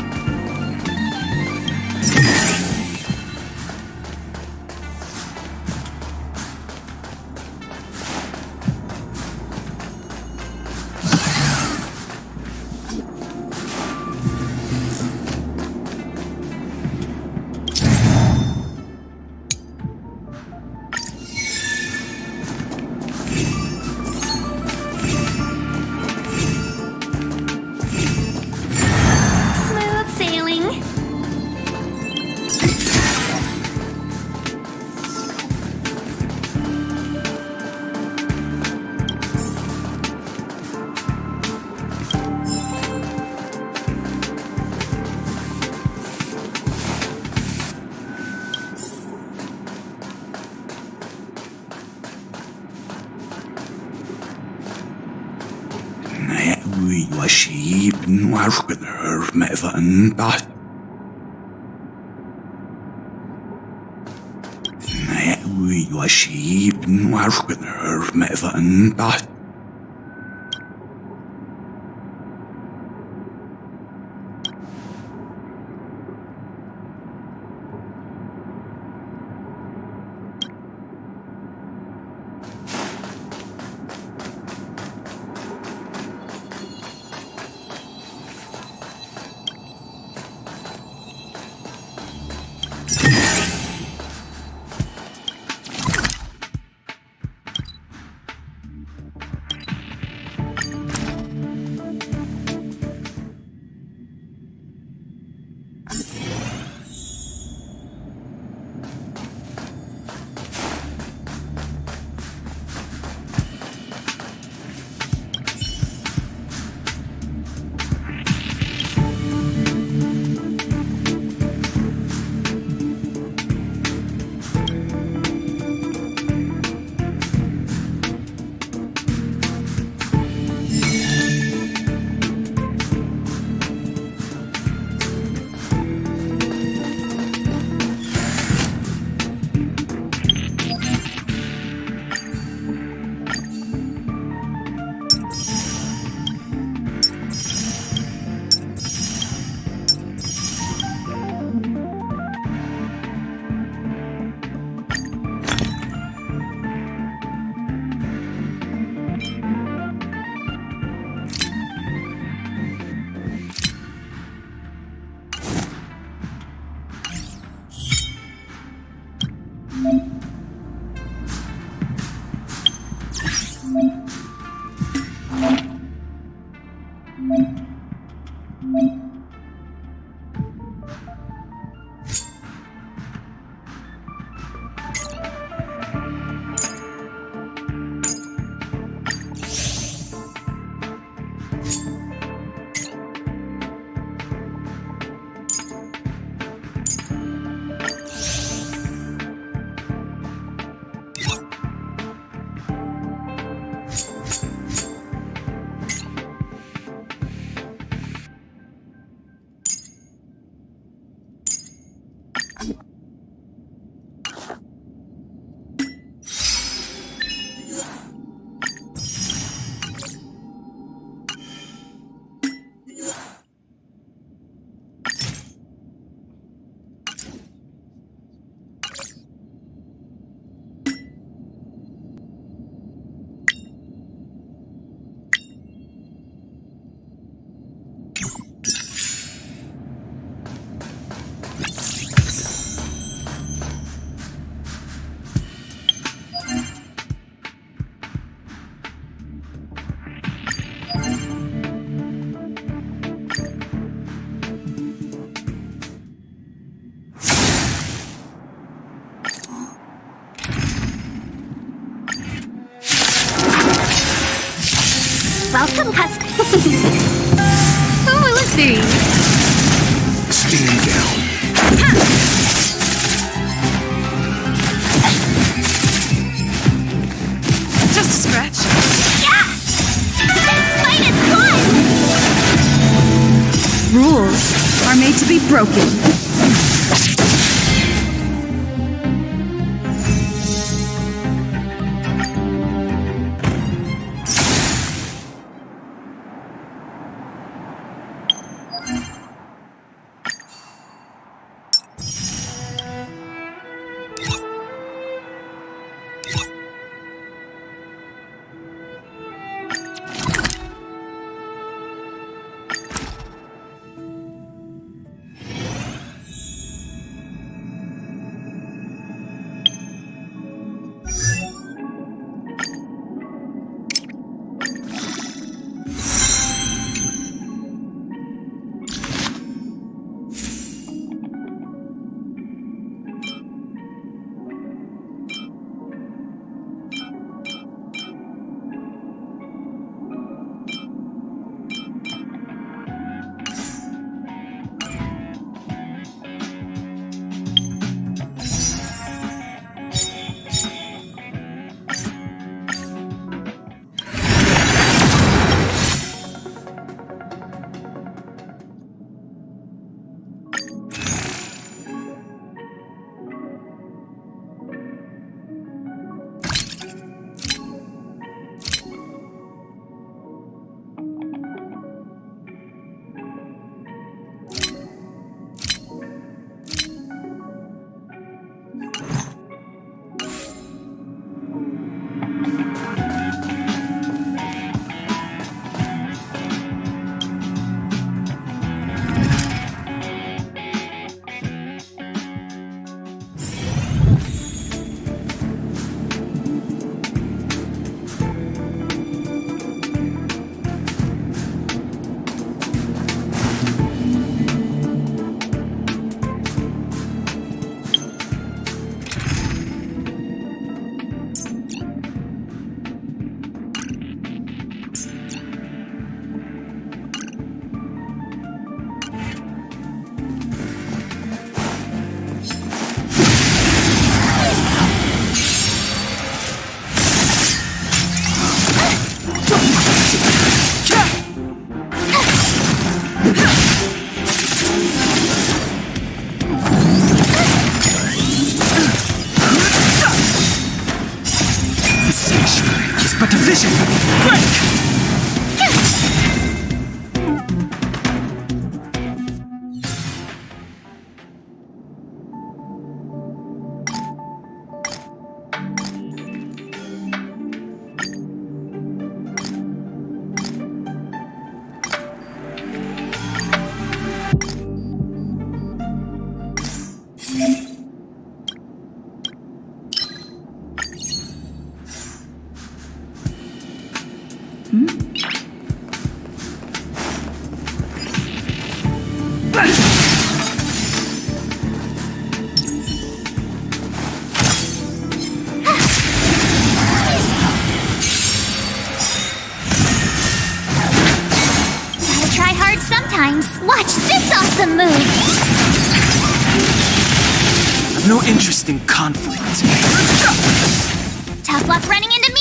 Smooth sailing. Welcome, cousin. Oh, let's see. Stand down. Just a scratch. Yeah! This fight is fun! Rules are made to be broken. but a vision! Break! Watch this awesome move! I've no interest in conflict. Tough luck running into me!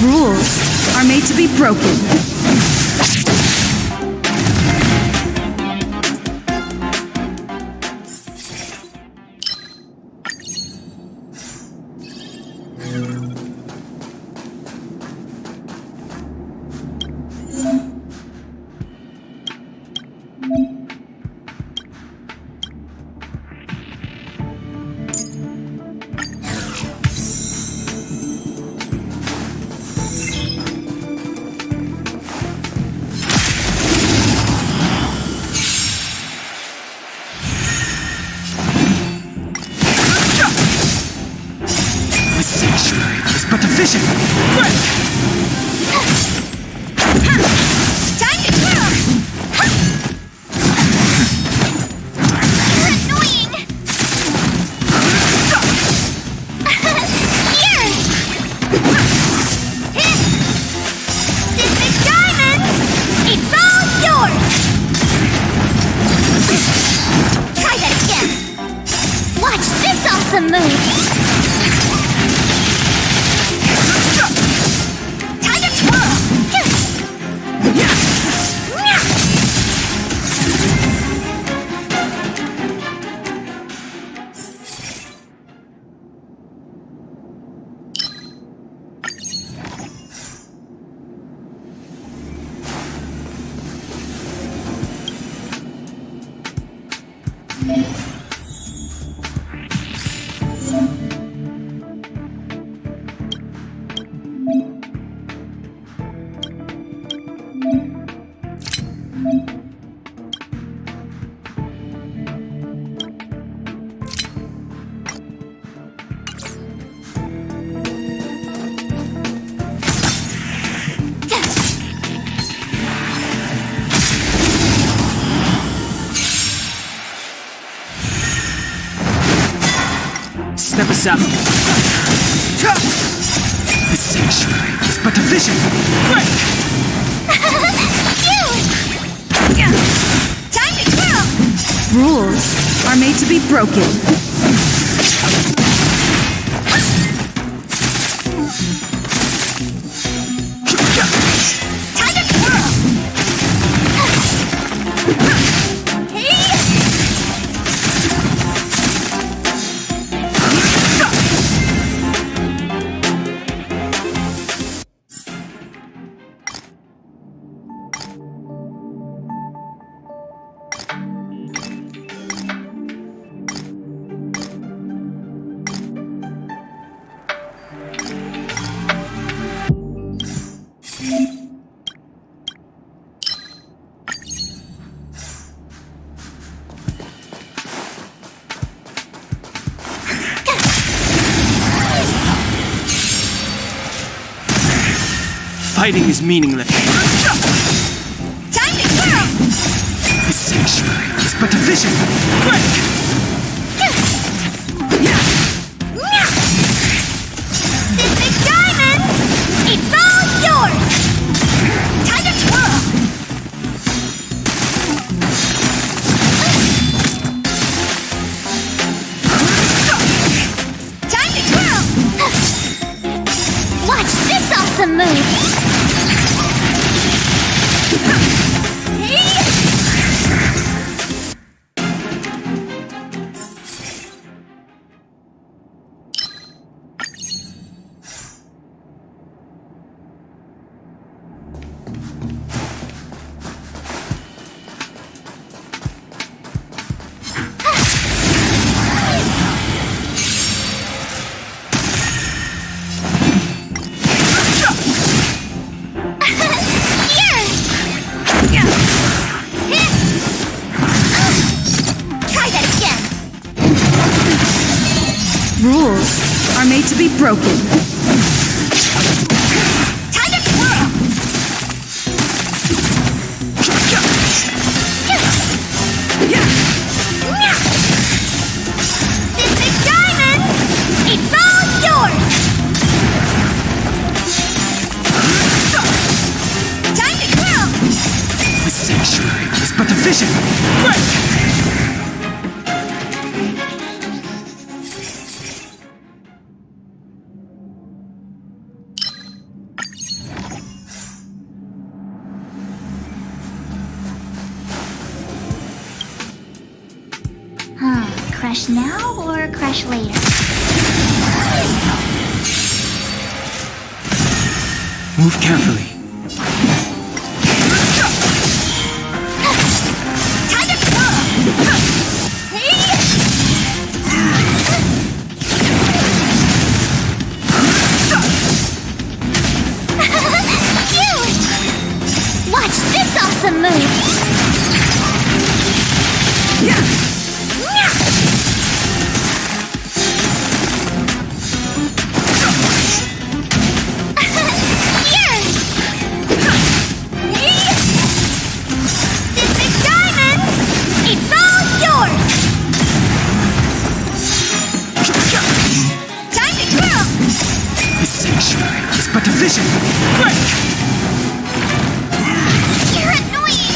Rules are made to be broken. But the vision! Quick! Time to twirl! You're annoying! Here! This big diamond! It's all yours! Try that again! Watch this awesome move! Time to twirl! Step aside. The sanctuary is but a vision. Quick! Time to twirl! Rules are made to be broken. Time to twirl! Fighting is meaningless. Time to twirl! The sanctuary is but a vision. Quick! This big diamond! It's all yours! Time to twirl! Time to twirl! Watch this awesome move! Rules are made to be broken. Time to twirl! This big diamond! It's all yours! Time to twirl! The sanctuary is but a vision. Quick! crush now or crush later? Move carefully. Watch this awesome move! This big diamond! It's all yours! Time to grow! This sanctuary is but a vision. Quick! You're annoying!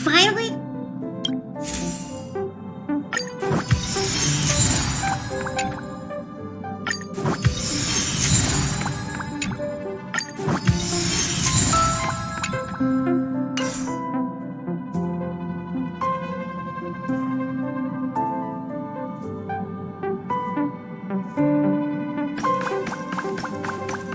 finally